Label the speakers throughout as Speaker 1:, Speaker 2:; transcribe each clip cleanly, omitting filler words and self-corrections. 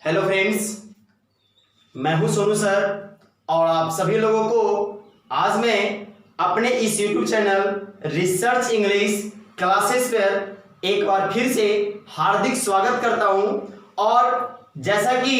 Speaker 1: Hello friends, मैं हूं Sonu sir और आप सभी लोगों को आज मैं अपने इस YouTube channel research English classes पर एक बार फिर से हार्दिक स्वागत करता हूं। और जैसा कि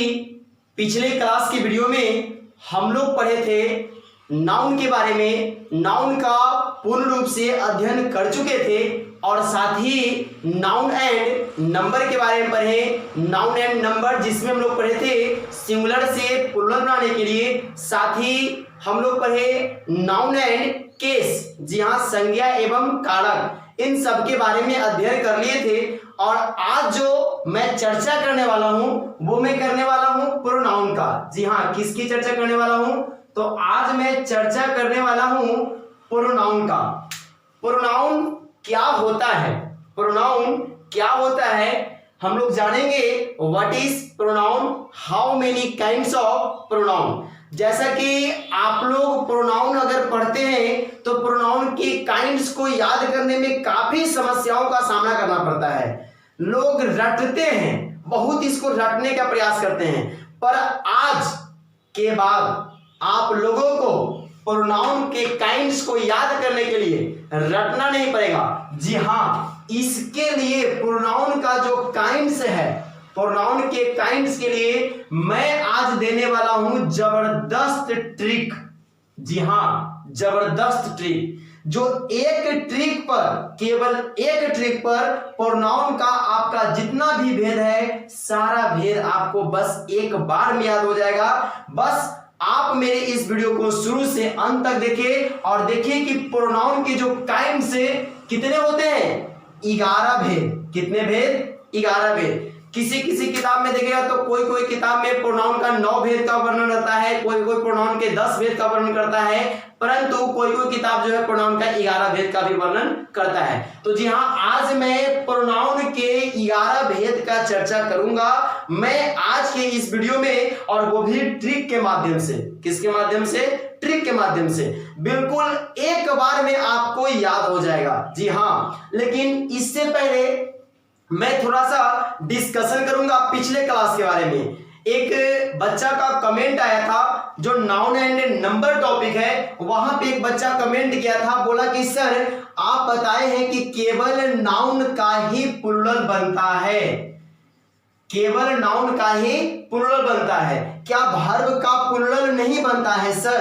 Speaker 1: पिछले क्लास की वीडियो में हम लोग पढ़े थे नाउन के बारे में, नाउन का पूर्ण रूप से अध्ययन कर चुके थे और साथ ही नाउन एंड नंबर के बारे में पढ़े। नाउन एंड नंबर जिसमें हम लोग पढ़े थे सिंगुलर से प्लूरल बनाने के लिए, साथ ही हम लोग पढ़े नाउन एंड केस, जी हाँ, संज्ञा एवं कारक, इन सब के बारे में अध्ययन कर लिए थे। और आज जो मैं चर्चा करने वाला हूं वो मैं करने वाला हूं प्रोनाउन का। जी हाँ, किसकी चर्चा करने वाला हूं? तो आज मैं चर्चा करने वाला हूं प्रोनाउन का। प्रोनाउन क्या होता है? प्रोनाउन क्या होता है हम लोग जानेंगे। What is pronoun, how many kinds of pronoun. जैसा कि आप लोग प्रोनाउन अगर पढ़ते हैं तो प्रोनाउन के काइंड्स को याद करने में काफी समस्याओं का सामना करना पड़ता है। लोग रटते हैं, बहुत इसको रटने का प्रयास करते हैं, पर आज के बाद आप लोगों को प्रोनाउन के काइंड्स को याद करने के लिए रटना नहीं पड़ेगा। जी हाँ, इसके लिए प्रोनाउन का जो काइंड्स है, प्रोनाउन के काइंड्स के लिए मैं आज देने वाला हूं जबरदस्त ट्रिक। जी हाँ, जबरदस्त ट्रिक, जो एक ट्रिक पर, केवल एक ट्रिक पर प्रोनाउन का आपका जितना भी भेद है सारा भेद आपको बस एक बार में याद हो जाएगा। बस आप मेरे इस वीडियो को शुरू से अंत तक देखिए और देखिए कि प्रोनाउन के जो काइंड्स कितने होते हैं। 11 भेद। कितने भेद? 11 भेद। किसी किसी किताब में देखिएगा तो कोई कोई किताब में प्रोनाउन का 9 भेद का वर्णन रहता है, कोई कोई प्रोनाउन के 10 भेद का वर्णन करता है, परंतु कोई कोई किताब जो है प्रोनाउन का 11 भेद का भी वर्णन करता है। तो जी हाँ, आज मैं प्रोनाउन के 11 भेद का चर्चा करूंगा मैं आज के इस वीडियो में, और वो भी ट्रिक के माध्यम से। किसके माध्यम से? ट्रिक के माध्यम से। बिल्कुल एक बार में आपको याद हो जाएगा। जी हाँ, लेकिन इससे पहले मैं थोड़ा सा डिस्कशन करूंगा पिछले क्लास के बारे में। एक बच्चा का कमेंट आया था जो नाउन एंड नंबर टॉपिक है, वहां पे एक बच्चा कमेंट किया था, बोला कि सर आप बताए हैं कि केवल नाउन का ही प्लूरल बनता है, केवल नाउन का ही प्लूरल बनता है, क्या वर्ब का प्लूरल नहीं बनता है सर?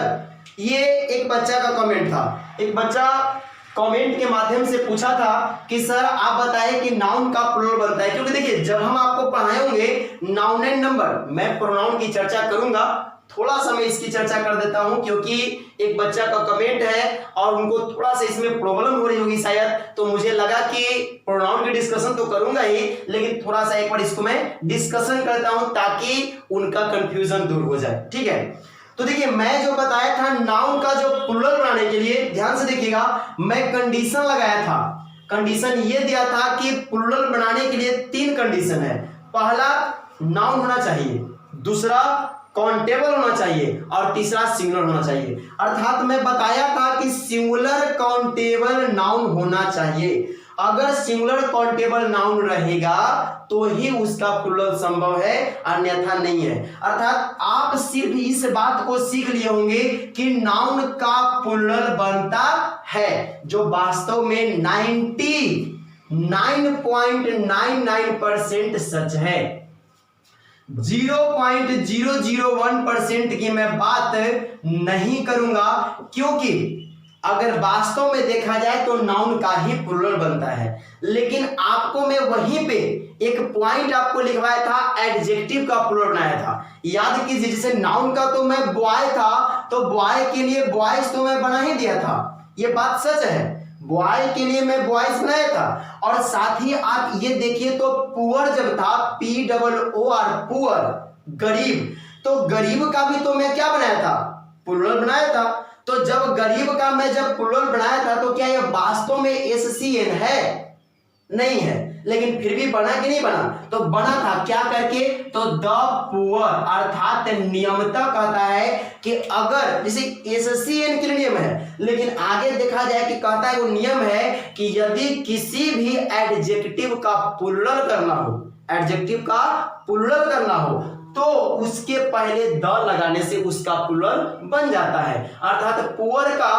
Speaker 1: ये एक बच्चा का कमेंट था। एक बच्चा कमेंट के माध्यम से पूछा था कि सर आप बताएं कि नाउन का प्लूरल बनता है। क्योंकि देखिए, जब हम आपको पढ़ाए होंगे नाउन एंड नंबर, मैं प्रोनाउन की चर्चा करूंगा, थोड़ा सा मैं इसकी चर्चा कर देता हूं क्योंकि एक बच्चा का कमेंट है और उनको थोड़ा सा इसमें प्रॉब्लम हो रही होगी शायद, तो मुझे लगा कि प्रोनाउन की डिस्कशन तो करूंगा ही, लेकिन थोड़ा सा एक बार इसको मैं डिस्कशन करता हूं ताकि उनका कंफ्यूजन दूर हो जाए। ठीक है, तो देखिए मैं जो बताया था नाउन का जो प्लूरल बनाने के लिए, ध्यान से देखिएगा, मैं कंडीशन लगाया था। कंडीशन ये दिया था कि प्लूरल बनाने के लिए 3 कंडीशन है। पहला, नाउन होना चाहिए, दूसरा काउंटेबल होना चाहिए और तीसरा सिंगुलर होना चाहिए। अर्थात मैं बताया था कि सिंगुलर काउंटेबल नाउन होना चाहिए। अगर सिंगुलर काउंटेबल नाउन रहेगा तो ही उसका प्लूरल संभव है, अन्यथा नहीं है। अर्थात आप सिर्फ इस बात को सीख लिए होंगे कि नाउन का प्लूरल बनता है, जो वास्तव में 99.99% सच है। 0.001% की मैं बात नहीं करूंगा, क्योंकि अगर वास्तव में देखा जाए तो नाउन का ही प्लूरल बनता है। लेकिन आपको मैं वहीं पे एक पॉइंट आपको लिखवाया था, एडजेक्टिव का प्लूरल बनाया था। याद कीजिए, जैसे नाउन का तो मैं बॉय था, तो बॉय के लिए बॉयज तो मैं बना ही दिया था, ये बात सच है, बॉय के लिए मैं बॉयज बनाया था। और साथ ही आप ये देखिए तो पुअर जब था, POOR, पुअर, गरीब, तो गरीब का भी तो मैं क्या बनाया था? प्लूरल बनाया था। तो जब गरीब का मैं जब प्लूरल बनाया था तो क्या यह वास्तव में SCN है? नहीं है, लेकिन फिर भी बना कि नहीं बना? तो बना था क्या करके? तो द पुअर, अर्थात नियमता कहता है कि अगर जैसे SCN के लिए नियम है, लेकिन आगे देखा जाए कि कहता है वो नियम है कि यदि किसी भी एडजेक्टिव का प्लूरल करना हो, एडजेक्टिव का प्लूरल करना हो तो उसके पहले द लगाने से उसका प्लूरल बन जाता है। अर्थात पुअर का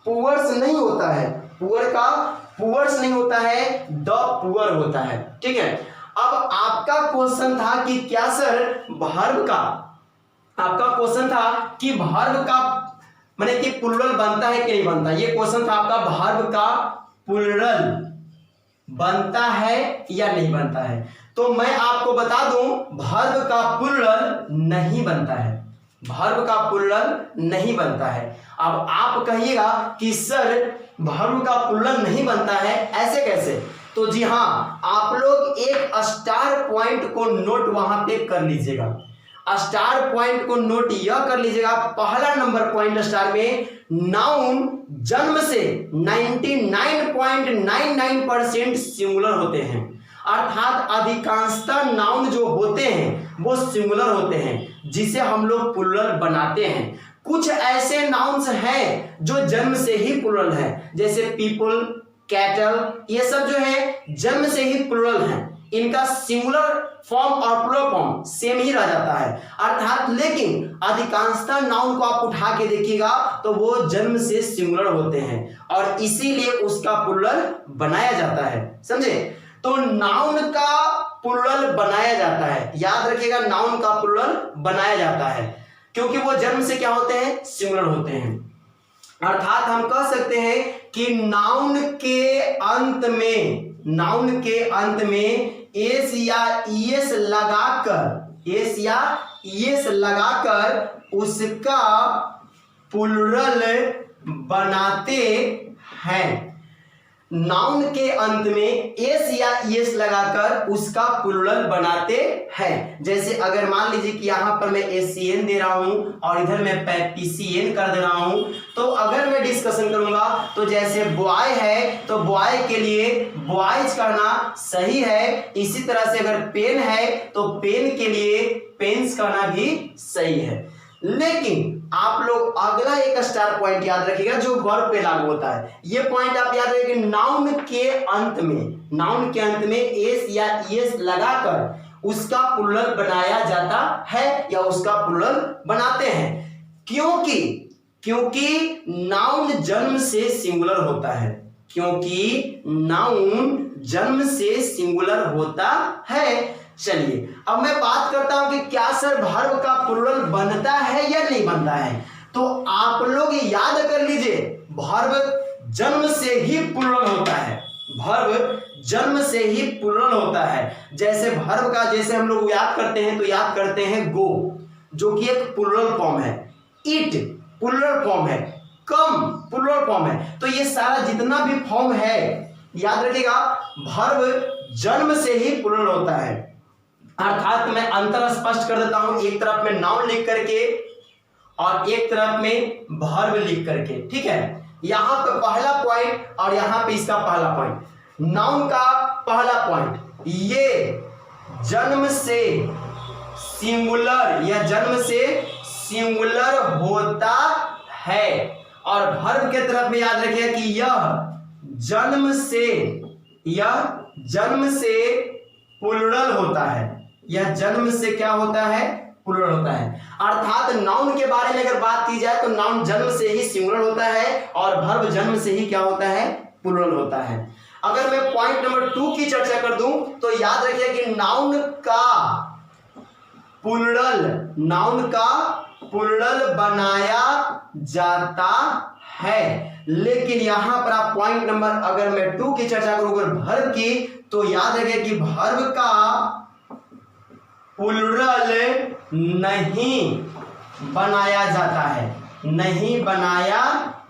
Speaker 1: पुअर्स नहीं होता है, पुअर का पुअर्स नहीं होता है, द पुअर होता है। ठीक है, अब आपका क्वेश्चन था कि क्या सर वर्ब का, आपका क्वेश्चन था कि वर्ब का माने कि प्लूरल बनता है कि नहीं बनता। ये क्वेश्चन था आपका, वर्ब का प्लूरल बनता है या नहीं बनता है। तो मैं आपको बता दूं, वर्ब का प्लूरल नहीं बनता है, वर्ब का प्लूरल नहीं बनता है। अब आप कहिएगा कि सर वर्ब का प्लूरल नहीं बनता है, ऐसे कैसे? तो जी हाँ, आप लोग एक स्टार पॉइंट को नोट वहां पे कर लीजिएगा। स्टार पॉइंट को नोट यह कर लीजिएगा, पहला नंबर पॉइंट स्टार में, नाउन जन्म से 99.99% सिंगुलर होते हैं। अर्थात अधिकांशतः नाउन जो होते हैं वो सिंगुलर होते हैं, जिसे हम लोग प्लूरल बनाते हैं। कुछ ऐसे नाउन्स हैं जो जन्म से ही प्लूरल है, जैसे पीपल, कैटल, ये सब जो है जन्म से ही प्लूरल हैं। इनका सिंगुलर फॉर्म और प्लूरल फॉर्म सेम ही रह जाता है। अर्थात लेकिन अधिकांशतः नाउन को आप उठा के देखिएगा तो वो जन्म से सिंगुलर होते हैं और इसीलिए उसका प्लूरल बनाया जाता है। समझे? तो नाउन का प्लूरल बनाया जाता है, याद रखिएगा, नाउन का प्लूरल बनाया जाता है क्योंकि वो जन्म से क्या होते हैं? सिंगुलर होते हैं। अर्थात हम कह सकते हैं कि नाउन के अंत में, नाउन के अंत में एस या ईएस लगाकर, एस या ईएस लगाकर उसका प्लूरल बनाते हैं। नाउन के अंत में एस या ईएस लगाकर उसका प्लूरल बनाते हैं। जैसे अगर मान लीजिए कि यहां पर मैं एसीएन दे रहा हूं और इधर मैं पीसीएन कर दे रहा हूं, तो अगर मैं डिस्कशन करूंगा तो जैसे बॉय है तो बॉय के लिए बॉयज करना सही है, इसी तरह से अगर पेन है तो पेन के लिए पेन्स करना भी सही है। लेकिन आप लोग अगला एक स्टार पॉइंट याद रखिएगा जो वर्ब पे लागू होता है। ये पॉइंट आप याद रखिए, नाउन के अंत में, नाउन के अंत में एस या ईएस लगाकर उसका प्लूरल बनाया जाता है या उसका प्लूरल बनाते हैं। क्योंकि नाउन जन्म से सिंगुलर होता है, क्योंकि नाउन जन्म से सिंगुलर होता है। चलिए अब मैं बात करता हूं कि क्या सर वर्ब का प्लूरल बनता है या नहीं बनता है। तो आप लोग याद कर लीजिए, वर्ब जन्म से ही प्लूरल होता है, वर्ब जन्म से ही प्लूरल होता है। जैसे वर्ब का जैसे हम लोग याद करते हैं तो याद करते हैं गो, जो कि एक प्लूरल फॉर्म है, इट प्लूरल फॉर्म है, कम प्लूरल फॉर्म है। तो ये सारा जितना भी फॉर्म है याद रखिएगा, वर्ब जन्म से ही प्लूरल होता है। अर्थात मैं अंतर स्पष्ट कर देता हूं, एक तरफ में नाउन लिख करके और एक तरफ में वर्ब लिख करके। ठीक है, यहां पे पहला पॉइंट और यहां पे इसका पहला पॉइंट, नाउन का पहला पॉइंट, ये जन्म से सिंगुलर या जन्म से सिंगुलर होता है। और वर्ब के तरफ में याद रखिए कि यह जन्म से प्लूरल होता है, यह जन्म से क्या होता है? प्लूरल होता है। अर्थात नाउन के बारे में अगर बात की जाए तो नाउन जन्म से ही सिंगुलर होता है और वर्ब जन्म से ही क्या होता है? प्लूरल होता है। अगर मैं पॉइंट नंबर 2 की चर्चा कर दूं तो याद रखिए कि नाउन का प्लूरल बनाया जाता है। लेकिन यहां पर आप पॉइंट नंबर अगर मैं 2 की चर्चा करूं अगर वर्ब की, तो याद रखिए कि वर्ब का प्लूरल नहीं बनाया जाता है, नहीं बनाया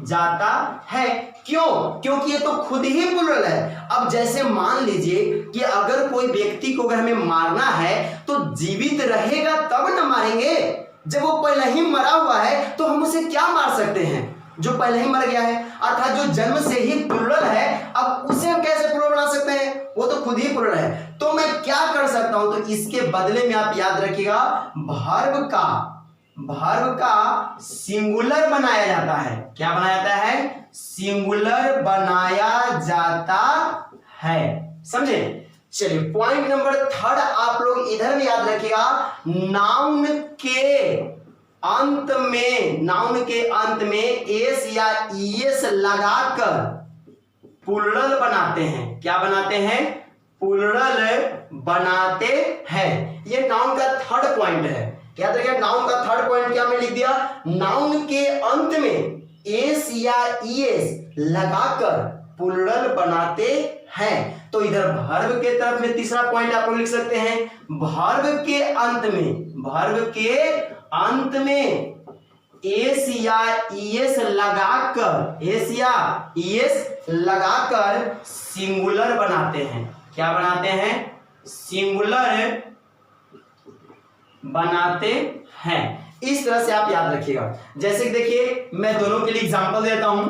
Speaker 1: जाता है। क्यों? क्योंकि ये तो खुद ही प्लूरल है। अब जैसे मान लीजिए कि अगर कोई व्यक्ति को अगर हमें मारना है तो जीवित रहेगा तब न मारेंगे, जब वो पहले ही मरा हुआ है तो हम उसे क्या मार सकते हैं? जो पहले ही मर गया है, अर्थात जो जन्म से ही प्लूरल है, अब उसे हम कैसे प्लूरल बना सकते हैं? वो तो खुद ही प्लूरल है। तो मैं क्या कर सकता हूं? तो इसके बदले में आप याद रखिएगा, वर्ब का सिंगुलर बनाया जाता है। क्या बनाया जाता है? सिंगुलर बनाया जाता है। समझे? चलिए पॉइंट नंबर थर्ड आप लोग इधर में याद रखिएगा, नाउन के अंत में एस या ईएस लगाकर प्लूरल बनाते हैं। क्या बनाते हैं? प्लूरल बनाते हैं। ये नाउन का थर्ड पॉइंट है। याद रखिए नाउन का थर्ड पॉइंट क्या मैं लिख दिया, नाउन के अंत में एस या ईएस लगाकर प्लूरल बनाते हैं। तो इधर वर्ब के तरफ में तीसरा पॉइंट आप लोग लिख सकते हैं, वर्ब के अंत में एस या ईएस लगाकर सिंगुलर बनाते हैं। क्या बनाते हैं? सिंगुलर बनाते हैं। इस तरह से आप याद रखिएगा। जैसे कि देखिए मैं दोनों के लिए एग्जांपल देता हूं।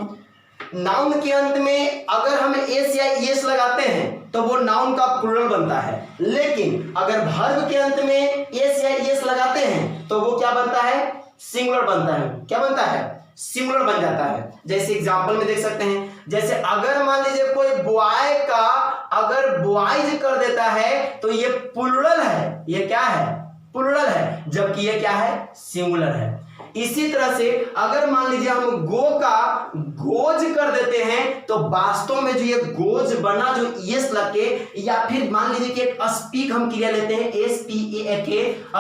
Speaker 1: नाउन के अंत में अगर हम एस या ईएस लगाते हैं तो वो नाउन का प्लूरल बनता है, लेकिन अगर वर्ब के अंत में एस या ईएस लगाते हैं तो वो क्या बनता है? सिंगुलर बनता है। क्या बनता है? सिंगुलर बन जाता है। जैसे एग्जांपल में देख सकते हैं, जैसे अगर मान लीजिए कोई बॉय का अगर बॉयज कर देता है तो ये प्लूरल है। ये क्या है? प्लूरल है, जबकि ये क्या है? सिंगुलर है। इसी तरह से अगर मान लीजिए हम गो का गोज कर देते हैं तो वास्तव में जो ये गोज बना जो ईएस लग के, या फिर मान लीजिए कि एक स्पीक हम क्रिया लेते हैं SPEAK,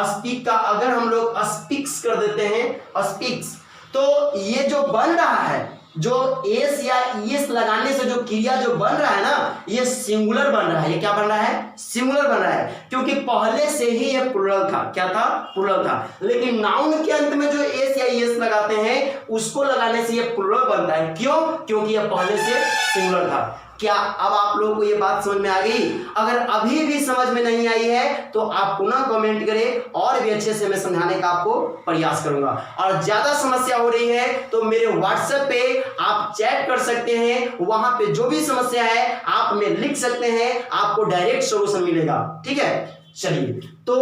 Speaker 1: स्पीक का अगर हम लोग स्पीक्स कर देते हैं स्पीक्स, तो ये जो बन रहा है, जो एस या ईएस लगाने से जो क्रिया जो बन रहा है ना, ये सिंगुलर बन रहा है। ये क्या बन रहा है? सिंगुलर बन रहा है, क्योंकि पहले से ही ये प्लूरल था। क्या था? प्लूरल था। लेकिन नाउन के अंत में जो एस या ईएस लगाते हैं उसको लगाने से ये प्लूरल बनता है। क्यों? क्योंकि ये पहले से सिंगुलर था। क्या अब आप लोगों को ये बात समझ में आ गई? अगर अभी भी समझ में नहीं आई है तो आप पुनः कमेंट करें और भी अच्छे से मैं समझाने का आपको प्रयास करूंगा। और ज्यादा समस्या हो रही है तो मेरे व्हाट्सएप पे आप चैट कर सकते हैं, वहां पे जो भी समस्या है आप में लिख सकते हैं, आपको डायरेक्ट सॉल्यूशन मिलेगा। ठीक है, चलिए तो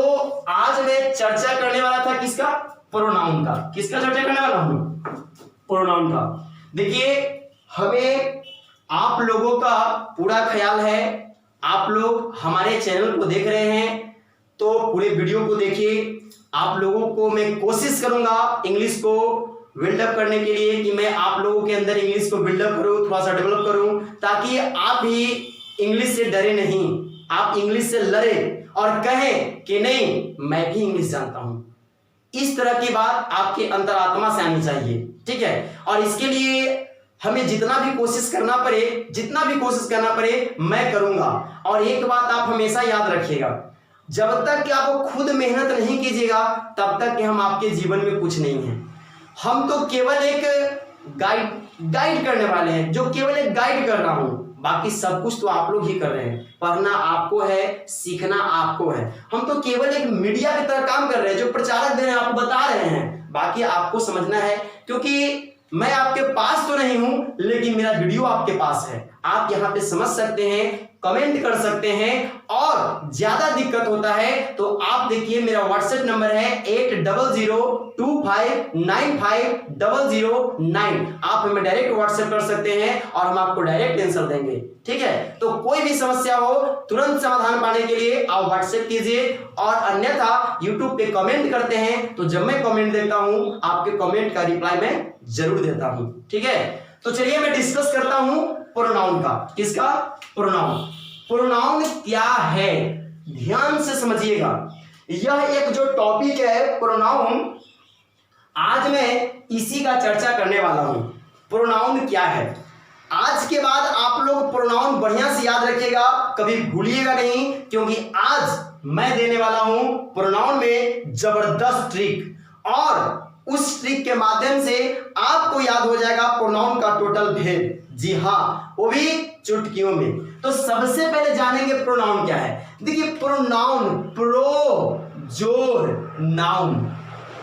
Speaker 1: आज मैं चर्चा करने वाला था किसका? प्रोनाउन का। किसका चर्चा करने वाला हूं? प्रोनाउन का। देखिए हमें आप लोगों का पूरा ख्याल है, आप लोग हमारे चैनल को देख रहे हैं तो पूरे वीडियो को देखिए। आप लोगों को मैं कोशिश करूंगा इंग्लिश को बिल्डअप करने के लिए कि मैं आप लोगों के अंदर इंग्लिश को बिल्डअप करूं, थोड़ा सा डेवलप करूं, ताकि आप भी इंग्लिश से डरे नहीं, आप इंग्लिश से लड़े और कहें कि नहीं मैं भी इंग्लिश जानता हूं। इस तरह की बात आपके अंतरात्मा से आनी चाहिए। ठीक है, और इसके लिए हमें जितना भी कोशिश करना पड़े मैं करूंगा। और एक बात आप हमेशा याद रखिएगा, जब तक कि आप खुद मेहनत नहीं कीजिएगा तब तक कि हम आपके जीवन में कुछ नहीं है। हम तो केवल एक गाइड करने वाले हैं, जो केवल एक गाइड कर रहा हूं, बाकी सब कुछ तो आप लोग ही कर रहे हैं। पढ़ना आपको है, सीखना आपको है। हम तो केवल एक मीडिया की तरह काम कर रहे हैं, जो प्रचारक दे रहे हैं आपको बता रहे हैं, बाकी आपको समझना है। क्योंकि मैं आपके पास तो नहीं हूं, लेकिन मेरा वीडियो आपके पास है। आप यहां पे समझ सकते हैं, कमेंट कर सकते हैं, और ज्यादा दिक्कत होता है तो आप देखिए मेरा व्हाट्सएप नंबर है 8002595009। आप हमें डायरेक्ट व्हाट्सएप कर सकते हैं और हम आपको डायरेक्ट आंसर देंगे। ठीक है, तो कोई भी समस्या हो तुरंत समाधान पाने के लिए आप व्हाट्सएप कीजिए, और अन्यथा यूट्यूब पे कमेंट करते हैं तो जब मैं कमेंट देता हूं आपके कमेंट का रिप्लाई मैं जरूर देता हूं। ठीक है, तो चलिए मैं डिस्कस करता हूं प्रोनाउन का। किसका? प्रोनाउन। प्रोनाउन क्या है ध्यान से समझिएगा। यह एक जो टॉपिक है प्रोनाउन, आज मैं इसी का चर्चा करने वाला हूं। प्रोनाउन क्या है? आज के बाद आप लोग प्रोनाउन बढ़िया से याद रखिएगा, कभी भूलिएगा नहीं, क्योंकि आज मैं देने वाला हूं प्रोनाउन में जबरदस्त ट्रिक, और उस ट्रिक के माध्यम से आपको याद हो जाएगा प्रोनाउन का टोटल भेद। जी हाँ, वो भी चुटकियों में। तो सबसे पहले जानेंगे प्रोनाउन क्या है। देखिए प्रोनाउन, प्रो जोर नाउन,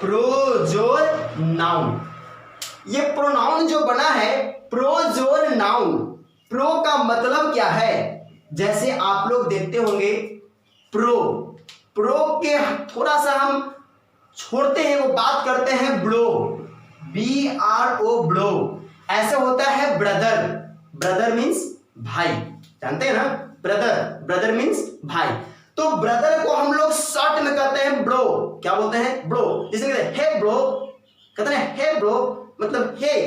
Speaker 1: प्रो जोर नाउन। ये प्रोनाउन जो बना है प्रो जोर नाउन, प्रो का मतलब क्या है? जैसे आप लोग देखते होंगे प्रो के थोड़ा सा हम छोड़ते हैं, वो बात करते हैं ब्लो, BRO ब्लो। ऐसे होता है ब्रदर, ब्रदर मीन्स भाई, जानते हैं ना, ब्रदर, ब्रदर मीन्स भाई। तो ब्रदर को हम लोग शॉर्ट में कहते हैं ब्रो। क्या बोलते हैं? ब्रो। जैसे कहते हैं हे ब्रो, कहते हैं हे ब्रो मतलब हे,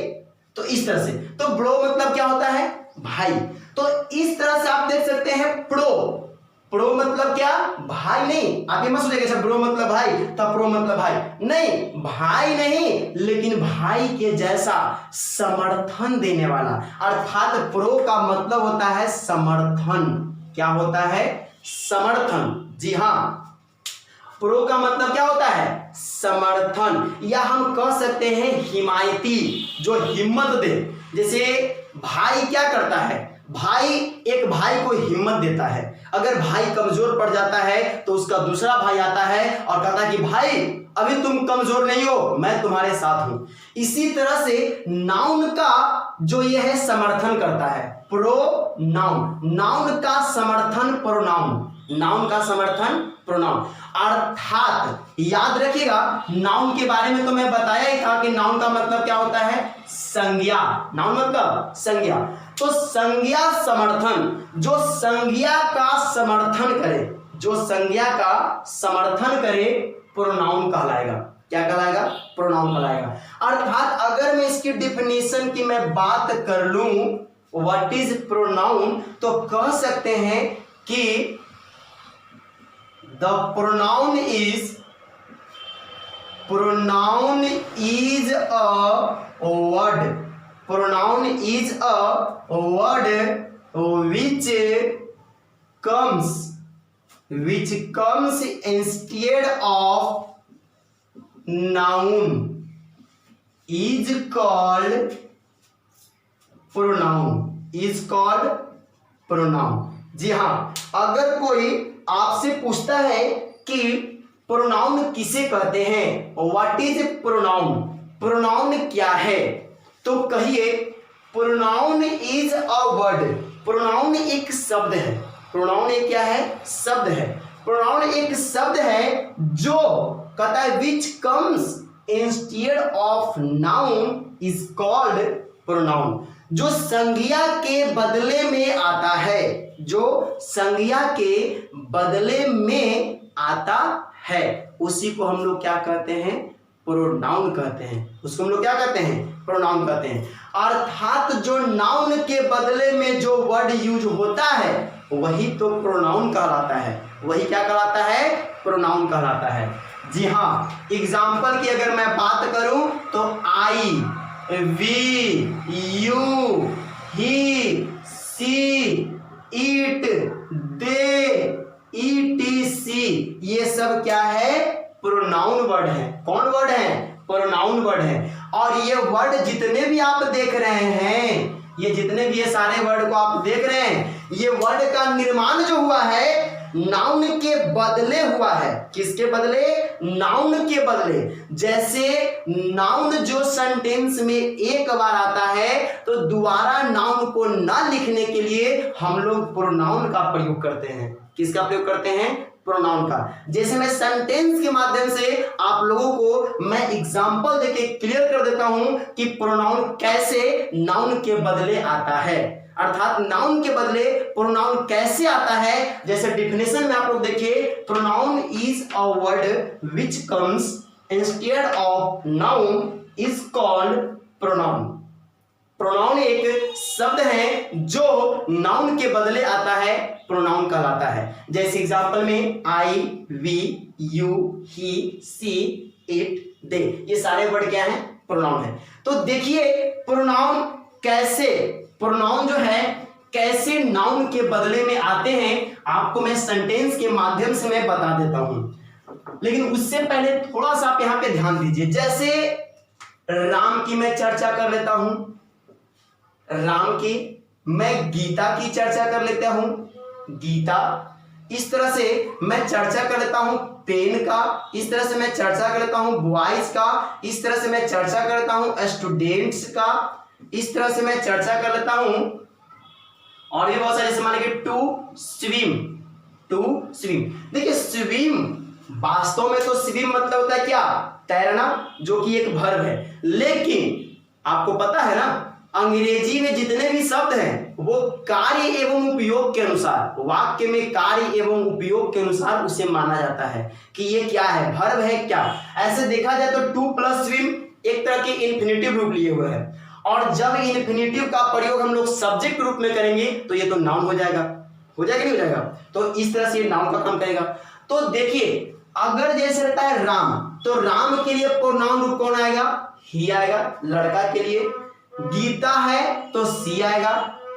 Speaker 1: तो इस तरह से। तो ब्रो मतलब क्या होता है? भाई। तो इस तरह से आप देख सकते हैं प्रो। प्रो मतलब क्या? भाई नहीं। आप ये मत सोचिएगा ब्रो मतलब भाई तब प्रो मतलब भाई नहीं, भाई नहीं, लेकिन भाई के जैसा समर्थन देने वाला, अर्थात प्रो का मतलब होता है समर्थन। क्या होता है? समर्थन। जी हाँ, प्रो का मतलब क्या होता है? समर्थन, या हम कह सकते हैं हिमायती, जो हिम्मत दे। जैसे भाई क्या करता है? भाई एक भाई को हिम्मत देता है। अगर भाई कमजोर पड़ जाता है तो उसका दूसरा भाई आता है और कहता है कि भाई अभी तुम कमजोर नहीं हो, मैं तुम्हारे साथ हूं। इसी तरह से नाउन का जो ये है समर्थन करता है, प्रो नाउन। नाउन का समर्थन प्रोनाउन, नाउन का समर्थन प्रोनाउन। अर्थात याद रखिएगा, नाउन के बारे में तो मैं बताया ही था कि नाउन का मतलब क्या होता है? संज्ञा। नाउन मतलब संज्ञा। तो संज्ञा समर्थन, जो संज्ञा का समर्थन करे, जो संज्ञा का समर्थन करे, प्रोनाउन कहलाएगा। क्या कहलाएगा? प्रोनाउन कहलाएगा। अर्थात अगर मैं इसकी डिफिनेशन की मैं बात कर लूं, व्हाट इज प्रोनाउन, तो कह सकते हैं कि the pronoun is a word, pronoun is a word which comes instead of noun, is called pronoun, is called pronoun। जी हाँ, अगर कोई आपसे पूछता है कि प्रोनाउन किसे कहते हैं, व्हाट इज प्रोनाउन, प्रोनाउन क्या है, तो कहिए pronoun is a word. Pronoun एक शब्द है। प्रोनाउन एक क्या है? शब्द है। प्रोनाउन एक शब्द है जो कहता है which comes instead of noun is called pronoun. जो संज्ञा के बदले में आता है, जो संज्ञा के बदले में आता है, उसी को हम लोग क्या कहते हैं? प्रोनाउन कहते हैं। उसको हम लोग क्या कहते हैं? प्रोनाउन कहते हैं। अर्थात जो नाउन के बदले में जो वर्ड यूज होता है वही तो प्रोनाउन कहलाता है। वही क्या कहलाता है? प्रोनाउन कहलाता है। जी हाँ, एग्जाम्पल की अगर मैं बात करूं तो I, we, you, he, she, it, they, etc, ये सब क्या है? प्रोनाउन वर्ड है। कौन वर्ड है? प्रोनाउन वर्ड है। और ये वर्ड जितने भी आप देख रहे हैं, ये जितने भी ये सारे वर्ड को आप देख रहे हैं, ये वर्ड का निर्माण जो हुआ है नाउन के बदले हुआ है। किसके बदले? नाउन के बदले। जैसे नाउन जो सेंटेंस में एक बार आता है तो दोबारा नाउन को ना लिखने के लिए हम लोग प्रोनाउन का प्रयोग करते हैं। किसका प्रयोग करते हैं? प्रोनाउन का। जैसे मैं सेंटेंस के माध्यम से आप लोगों को मैं एग्जांपल देके क्लियर कर देता हूं कि प्रोनाउन कैसे नाउन के बदले आता है, अर्थात नाउन के बदले प्रोनाउन कैसे आता है। जैसे डिफिनेशन में आप लोग देखिए, pronoun is a word which comes instead of noun is called pronoun. Pronoun एक शब्द है जो नाउन के बदले आता है, प्रोनाउन कहलाता है। जैसे एग्जांपल में I, we, you, he, she, it, they, ये सारे वर्ड क्या हैं? प्रोनाउन है। तो देखिए प्रोनाउन कैसे, प्रोनाउन जो है कैसे नाउन के बदले में आते हैं, आपको मैं सेंटेंस के माध्यम से मैं बता देता हूं। लेकिन उससे पहले थोड़ा सा आप यहां पे ध्यान दीजिए। जैसे राम की मैं चर्चा कर लेता हूं, राम की, मैं गीता की चर्चा कर लेता हूं, गीता, इस तरह से मैं चर्चा कर लेता हूं पेन का, इस तरह से मैं चर्चा कर लेता हूं बॉयज का, इस तरह से मैं चर्चा कर लेता हूं स्टूडेंट्स का, इस तरह से मैं चर्चा कर लेता हूं और भी बहुत सारे, जैसे मान लीजिए टू स्विम, टू स्विम। देखिए स्विम वास्तव में तो स्विम मतलब होता है क्या? तैरना, जो कि एक वर्ब है। लेकिन आपको पता है ना अंग्रेजी में जितने भी शब्द हैं वो कार्य एवं उपयोग के अनुसार, वाक्य में कार्य एवं उपयोग के अनुसार उसे माना जाता है कि ये क्या है, वर्ब है क्या। ऐसे देखा जाए तो टू प्लस स्विम एक तरह के इन्फिनेटिव रूप लिए हुए है, और जब इन्फिनेटिव का प्रयोग हम लोग सब्जेक्ट रूप में करेंगे तो ये तो नाउन हो जाएगा, नहीं हो जाएगा। तो इस तरह से ये नाउन का काम करेगा। तो देखिए अगर जैसे रहता है राम, तो राम के लिए प्रोनाउन रूप कौन आएगा, ही आएगा लड़का के लिए। गीता है तो सी आएगा।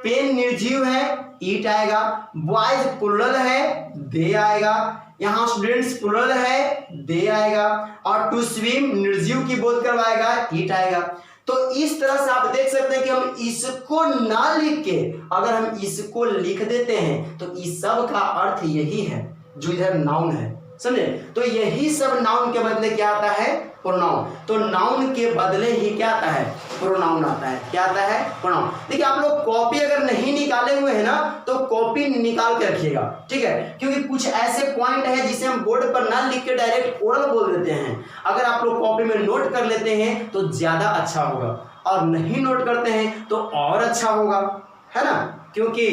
Speaker 1: पेन निर्जीव है, ईट आएगा। बॉयज प्लुरल है, दे आएगा। यहाँ स्टूडेंट्स प्लुरल है, दे आएगा। और टू स्विम निर्जीव की बोध करवाएगा, ईट आएगा। तो इस तरह से आप देख सकते हैं कि हम इसको ना लिख के अगर हम इसको लिख देते हैं तो इस सब का अर्थ यही है जो इधर नाउन है, समझे। तो यही सब नाउन के बदले क्या आता है, प्रोनाउन। तो नाउन के बदले ही क्या आता है, प्रोनाउन आता है। क्या आता है, प्रोनाउन। देखिए आप लोग कॉपी अगर नहीं निकाले हुए हैं ना तो कॉपी निकाल के रखिएगा, ठीक है, क्योंकि कुछ ऐसे पॉइंट है जिसे हम बोर्ड पर ना लिख के डायरेक्ट ओरल बोल देते हैं। अगर आप लोग कॉपी में नोट कर लेते हैं तो ज्यादा अच्छा होगा, और नहीं नोट करते हैं तो और अच्छा होगा, है ना, क्योंकि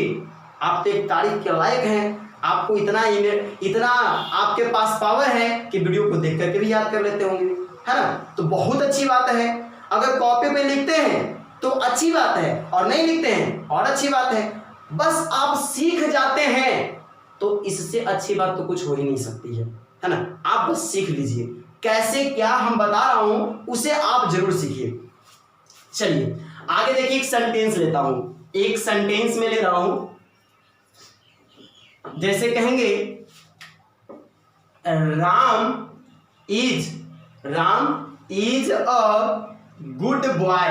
Speaker 1: आप तो एक तारीफ के लायक हैं। आपको इतना आपके पास पावर है कि वीडियो को देख करके भी याद कर लेते होंगे, है ना। तो बहुत अच्छी बात है। अगर कॉपी पे लिखते हैं तो अच्छी बात है, और नहीं लिखते हैं और अच्छी बात है। बस आप सीख जाते हैं तो इससे अच्छी बात तो कुछ हो ही नहीं सकती है ना। आप बस सीख लीजिए, कैसे क्या हम बता रहा हूं उसे आप जरूर सीखिए। चलिए आगे देखिए, एक सेंटेंस लेता हूं, एक सेंटेंस में ले रहा हूं। जैसे कहेंगे Ram is a good boy.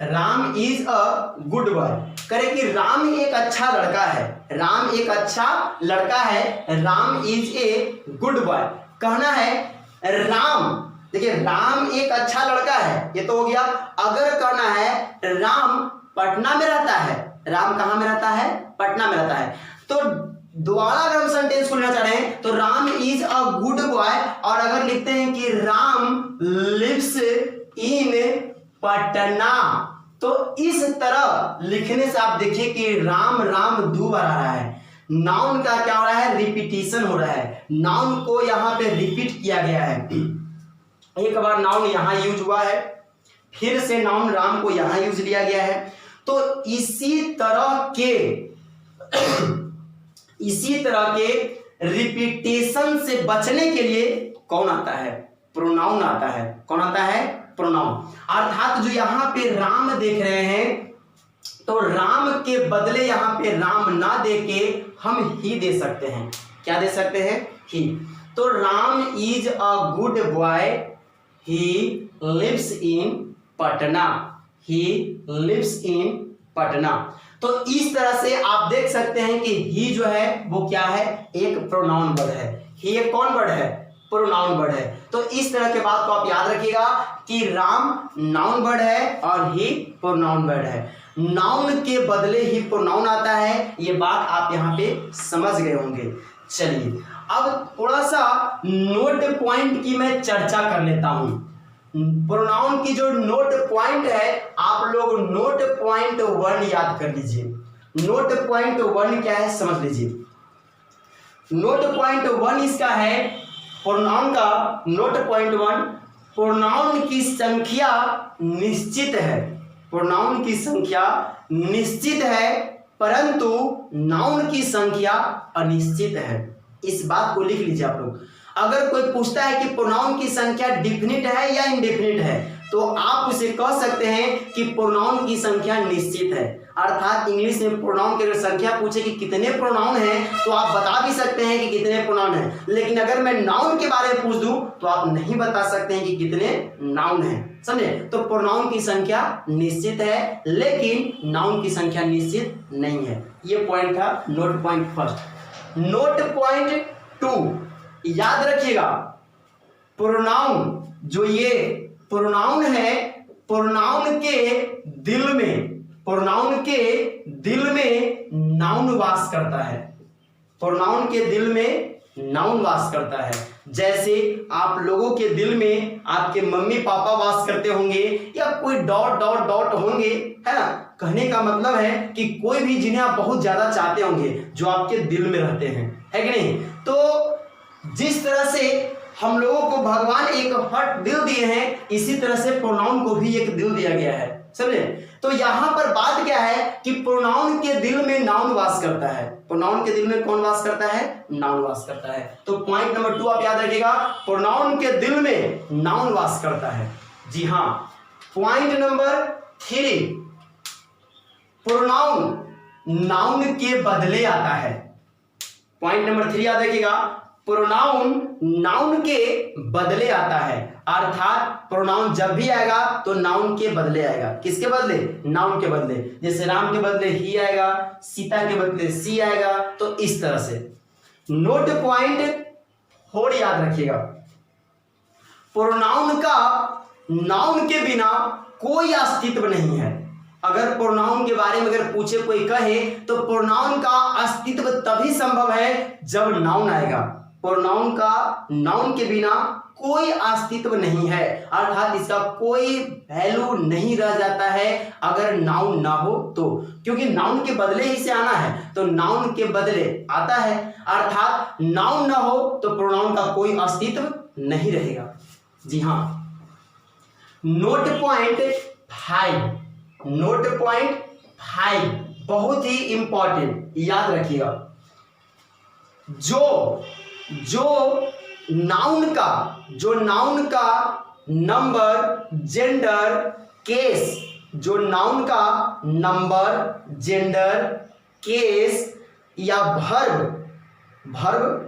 Speaker 1: Ram is a good boy करे कि राम एक अच्छा लड़का है। राम एक अच्छा लड़का है। Ram is a good boy. कहना है राम, देखिए राम एक अच्छा लड़का है, ये तो हो गया। अगर कहना है राम पटना में रहता है। राम कहां में रहता है, पटना में रहता है। तो दोबारा अगर हम सेंटेंस को लेना चाह रहे हैं तो Ram is a good boy, और अगर लिखते हैं कि राम लिव्स इन पटना, तो इस तरह लिखने से आप देखिए कि राम राम दो बार आ रहा है। नाउन का क्या हो रहा है, रिपीटिशन हो रहा है। नाउन को यहां पे रिपीट किया गया है। एक बार नाउन यहां यूज हुआ है, फिर से नाउन राम को यहां यूज लिया गया है। तो इसी तरह के रिपीटेशन से बचने के लिए कौन आता है, प्रोनाउन आता है। कौन आता है, प्रोनाउन। अर्थात जो यहां पे राम देख रहे हैं तो राम के बदले यहां पे राम ना दे के हम ही दे सकते हैं। क्या दे सकते हैं, ही। तो Ram is a good boy, he lives in Patna. He lives in Patna. तो इस तरह से आप देख सकते हैं कि ही जो है वो क्या है, एक प्रोनाउन वर्ड है। ही एक कौन वर्ड है, प्रोनाउन वर्ड है। तो इस तरह के बात को आप याद रखिएगा कि राम नाउन वर्ड है और ही प्रोनाउन वर्ड है। नाउन के बदले ही प्रोनाउन आता है, ये बात आप यहाँ पे समझ गए होंगे। चलिए अब थोड़ा सा नोट पॉइंट की मैं चर्चा कर लेता हूं। प्रोनाउन की जो नोट पॉइंट है, आप लोग नोट पॉइंट 1 याद कर लीजिए। नोट पॉइंट 1 क्या है समझ लीजिए। नोट पॉइंट 1 इसका है, प्रोनाउन का नोट पॉइंट 1, प्रोनाउन की संख्या निश्चित है। प्रोनाउन की संख्या निश्चित है परंतु नाउन की संख्या अनिश्चित है। इस बात को लिख लीजिए आप लोग। अगर कोई पूछता है कि प्रोनाउन की संख्या डिफिनिट है या इंडेफिनिट है, तो आप उसे कह सकते हैं कि प्रोनाउन की संख्या निश्चित है। अर्थात इंग्लिश में प्रोनाउन की अगर संख्या पूछे कि कितने प्रोनाउन हैं, तो आप बता भी सकते हैं कि कितने प्रोनाउन हैं। लेकिन अगर मैं नाउन के बारे में पूछ दूं तो आप नहीं बता सकते हैं कि कितने नाउन हैं, समझे। तो प्रोनाउन की संख्या निश्चित है लेकिन नाउन की संख्या निश्चित नहीं है। ये पॉइंट था note point first. Note point 2 याद रखिएगा, प्रोनाउन जो ये प्रोनाउन है, प्रोनाउन के दिल में नाउन वास करता है। प्रोनाउन के दिल में नाउन वास करता है। जैसे आप लोगों के दिल में आपके मम्मी पापा वास करते होंगे या कोई डॉट डॉट डॉट होंगे, है ना। कहने का मतलब है कि कोई भी जिन्हें आप बहुत ज्यादा चाहते होंगे, जो आपके दिल में रहते हैं, है कि नहीं। तो जिस तरह से हम लोगों को भगवान एक हट दिल दिए हैं, इसी तरह से प्रोनाउन को भी एक दिल दिया गया है, समझे। तो यहां पर बात क्या है कि प्रोनाउन के दिल में नाउन वास करता है। प्रोनाउन के दिल में कौन वास करता है? नाउन वास करता है। तो पॉइंट नंबर 2 आप याद रखिएगा, प्रोनाउन के दिल में नाउन वास करता है। जी हाँ। पॉइंट नंबर 3, प्रोनाउन नाउन के बदले आता है। पॉइंट नंबर 3 याद रखिएगा, प्रोनाउन नाउन के बदले आता है। अर्थात प्रोनाउन जब भी आएगा तो नाउन के बदले आएगा। किसके बदले? नाउन के बदले। जैसे राम के बदले ही आएगा, सीता के बदले सी आएगा, तो इस तरह से। नोट पॉइंट 4 याद रखिएगा, प्रोनाउन का नाउन के बिना कोई अस्तित्व नहीं है। अगर प्रोनाउन के बारे में अगर पूछे कोई कहे तो प्रोनाउन का अस्तित्व तभी संभव है जब नाउन आएगा। प्रोनाउन का नाउन के बिना कोई अस्तित्व नहीं है, अर्थात इसका कोई वैल्यू नहीं रह जाता है अगर नाउन ना हो तो, क्योंकि नाउन के बदले ही से आना है, तो नाउन के बदले आता है, अर्थात नाउन ना हो तो प्रोनाउन का कोई अस्तित्व नहीं रहेगा। जी हाँ। नोट पॉइंट 5, नोट पॉइंट 5 बहुत ही इंपॉर्टेंट, याद रखिएगा। जो नाउन का नंबर, जेंडर, केस, जो नाउन का नंबर, जेंडर, केस या भर्ब,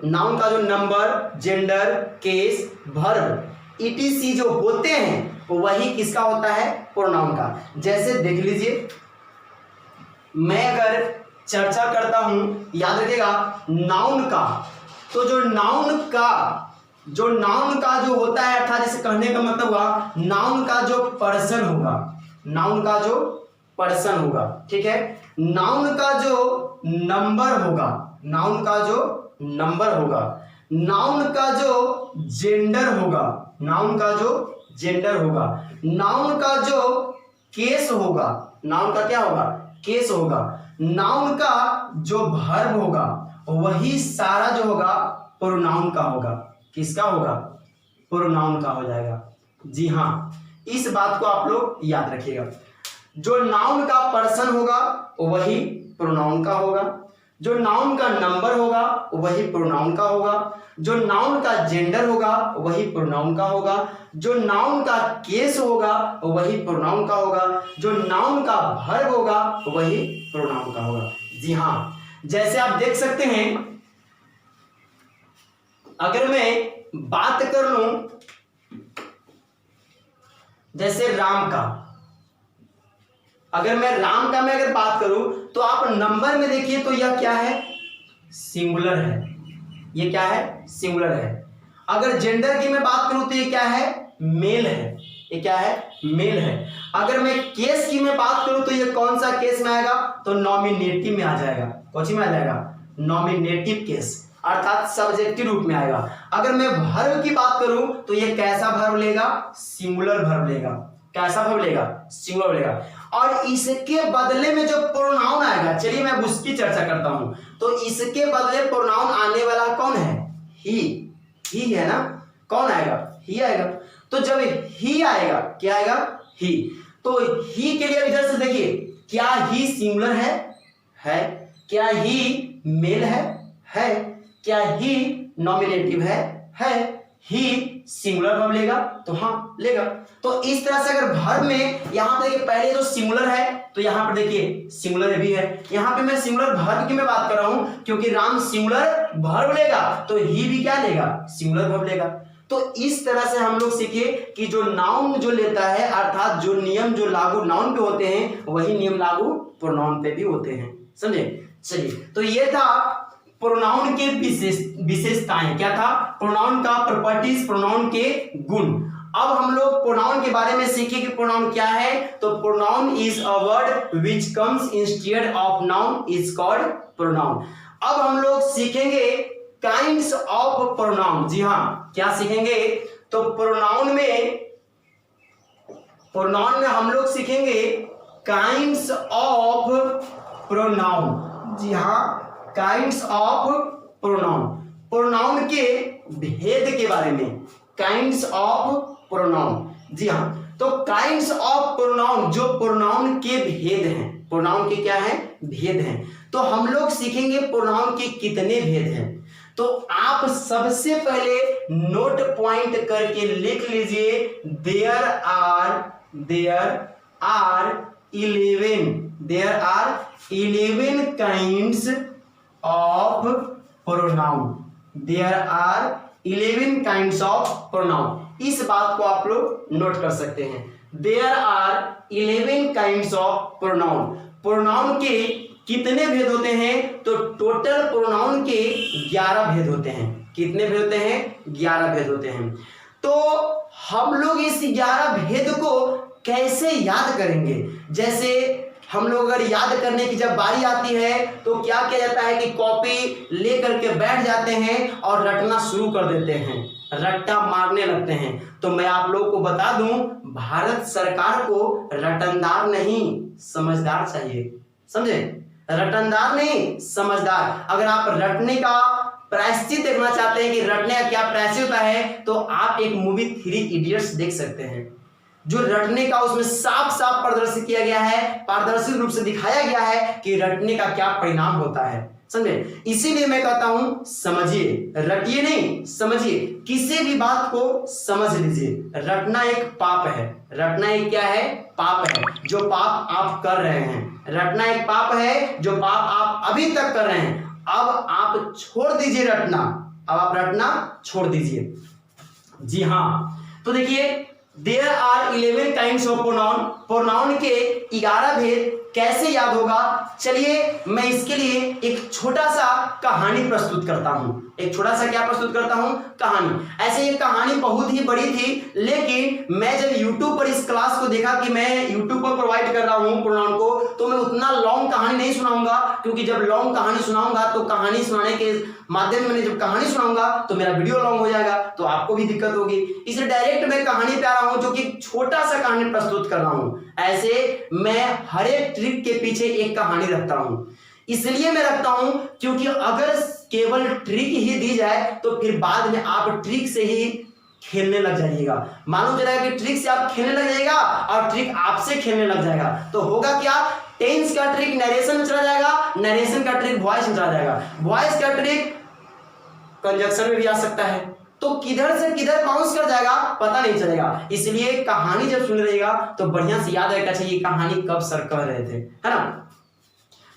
Speaker 1: नाउन का जो number, gender, case, verb etc जो होते हैं वही किसका होता है? प्रोनाउन का। जैसे देख लीजिए, मैं अगर चर्चा करता हूं, याद रखिएगा, नाउन का, तो जो नाउन का जो होता है, अर्थात जैसे कहने का मतलब हुआ नाउन का जो पर्सन होगा, नाउन का जो पर्सन होगा, ठीक है, नाउन का जो नंबर होगा, नाउन का जो नंबर होगा, नाउन का जो जेंडर होगा, नाउन का जो जेंडर होगा, नाउन का जो केस होगा, नाउन का क्या होगा? केस होगा, नाउन का जो वर्ब होगा, वही सारा जो होगा प्रोनाउन का होगा। किसका होगा? प्रोनाउन का हो जाएगा। जी हाँ, इस बात को आप लोग याद रखिएगा। जो नाउन का पर्सन होगा वही प्रोनाउन का होगा, जो नाउन का नंबर होगा वही प्रोनाउन का होगा, जो नाउन का जेंडर होगा वही प्रोनाउन का होगा, जो नाउन का केस होगा वही प्रोनाउन का होगा, जो नाउन का वर्ब होगा वही प्रोनाउन का होगा। जी हाँ, जैसे आप देख सकते हैं, अगर मैं बात कर लूं जैसे राम का, अगर मैं राम का मैं अगर बात करूं तो आप नंबर में देखिए तो यह क्या है? सिंगुलर है। ये क्या है? सिंगुलर है। अगर जेंडर की मैं बात करूं तो ये क्या है? मेल है। ये क्या है? मेल है। अगर मैं केस की मैं बात करूं तो ये कौन सा केस में आएगा? तो नॉमिनेटिव में आ जाएगा। कौन सी में आ जाएगा? नॉमिनेटिव केस, अर्थात सब्जेक्टिव रूप में आएगा। अगर मैं वर्ब की बात करूं तो ये कैसा वर्ब लेगा? सिंगुलर वर्ब लेगा। कैसा वर्ब लेगा? सिंगुलर लेगा। और इसके बदले में जो प्रोनाउन आएगा, चलिए मैं उसकी चर्चा करता हूं। तो इसके बदले प्रोनाउन आने वाला कौन है? ही है ना। कौन आएगा? ही आएगा। तो जब ही आएगा, क्या आएगा? ही। तो ही के लिए इधर से देखिए, क्या ही सिंगुलर है? क्या ही मेल है? क्या ही नॉमिनेटिव है? ही सिंगुलर वर्ब लेगा, तो हाँ लेगा। तो इस तरह से अगर वर्ब में यहां पे देखिए पहले जो सिंगुलर है तो यहां पर देखिए सिंगुलर भी है। यहां पे मैं सिंगुलर वर्ब की मैं बात कर रहा हूं क्योंकि राम सिंगुलर वर्ब लेगा तो ही भी क्या लेगा? सिंगुलर वर्ब लेगा। तो इस तरह से हम लोग सीखे कि जो नाउन जो लेता है, अर्थात जो नियम जो लागू नाउन पे होते हैं वही नियम लागू प्रोनाउन पे भी होते हैं। समझे? चलिए, तो ये था प्रोनाउन के विशेषताएं। क्या था? प्रोनाउन का प्रॉपर्टीज, प्रोनाउन के गुण। अब हम लोग प्रोनाउन के बारे में सीखे कि प्रोनाउन क्या है। तो pronoun is a word which comes instead of noun is called pronoun. अब हम लोग सीखेंगे काइंड्स ऑफ प्रोनाउन। जी हाँ, क्या सीखेंगे? तो प्रोनाउन में हम लोग सीखेंगे काइंड्स ऑफ प्रोनाउन। जी हाँ, काइंड्स ऑफ प्रोनाउन, प्रोनाउन के भेद के बारे में, काइंड्स ऑफ प्रोनाउन। जी हाँ, तो काइंड्स ऑफ प्रोनाउन जो प्रोनाउन के भेद हैं, प्रोनाउन के क्या है, भेद हैं। तो हम लोग सीखेंगे प्रोनाउन के कितने भेद हैं। तो आप सबसे पहले नोट पॉइंट करके लिख लीजिए, there are 11 kinds of pronoun. There are 11 kinds of pronoun. इस बात को आप लोग नोट कर सकते हैं। There are 11 kinds of pronoun. Pronoun के कितने भेद होते हैं, तो टोटल प्रोनाउन के 11 भेद होते हैं। कितने भेद होते हैं, 11 भेद होते हैं। तो हम लोग इस 11 भेद को कैसे याद करेंगे। जैसे हम लोग अगर याद करने की जब बारी आती है तो क्या किया जाता है कि कॉपी लेकर के बैठ जाते हैं और रटना शुरू कर देते हैं, रट्टा मारने लगते हैं। तो मैं आप लोगों को बता दूं, भारत सरकार को रटनदार नहीं समझदार चाहिए, समझे, रटनदार नहीं समझदार। अगर आप रटने का प्रायश्चित देखना चाहते हैं कि रटने का क्या प्रायश्चित होता है, तो आप एक मूवी 3 इडियट्स देख सकते हैं, जो रटने का उसमें साफ साफ प्रदर्शित किया गया है, पारदर्शी रूप से दिखाया गया है कि रटने का क्या परिणाम होता है, समझे। इसीलिए मैं कहता हूं समझिए, रटिए नहीं समझिए, किसी भी बात को समझ लीजिए। रटना एक पाप है, रटना एक क्या है, पाप है, जो पाप आप कर रहे हैं। रटना एक पाप है जो पाप आप अभी तक कर रहे हैं। अब आप छोड़ दीजिए रटना, अब आप रटना छोड़ दीजिए। जी हाँ, तो देखिए, there are 11 kinds of pronoun. Pronoun के 11 भेद कैसे याद होगा, चलिए मैं इसके लिए एक छोटा सा कहानी प्रस्तुत करता हूं। एक छोटा सा क्या प्रस्तुत करता हूं, कहानी। ऐसे ये कहानी बहुत ही बड़ी थी, लेकिन मैं जब YouTube पर इस क्लास को देखा कि मैं YouTube पर प्रोवाइड कर रहा हूं प्रोनाउन को, तो मैं उतना लॉन्ग कहानी नहीं सुनाऊंगा, क्योंकि जब लॉन्ग कहानी सुनाऊंगा तो कहानी सुनाने के माध्यम में जब कहानी सुनाऊंगा तो मेरा वीडियो लॉन्ग हो जाएगा, तो आपको भी दिक्कत होगी। इसलिए डायरेक्ट मैं कहानी पे आ रहा हूं, जो कि छोटा सा कहानी प्रस्तुत कर रहा हूं। ऐसे मैं हर एक ट्रिक के पीछे एक कहानी रखता हूं। इसलिए मैं रखता हूं क्योंकि अगर केवल ट्रिक ही दी जाए तो फिर बाद में आप ट्रिक से ही खेलने लग जाइएगा। मालूम चलेगा कि ट्रिक से आप खेलने लग जाएगा और ट्रिक आपसे खेलने लग जाएगा, तो होगा क्या, टेंस का ट्रिक नरेशन में चला जाएगा, नरेशन का ट्रिक वॉइस में चला जाएगा, वॉइस का ट्रिक कंजक्शन में भी आ सकता है, तो किधर से किधर बाउंस कर जाएगा पता नहीं चलेगा। इसलिए कहानी जब सुन रहिएगा तो बढ़िया से याद रखना चाहिए कहानी कब सर कह रहे थे, है ना।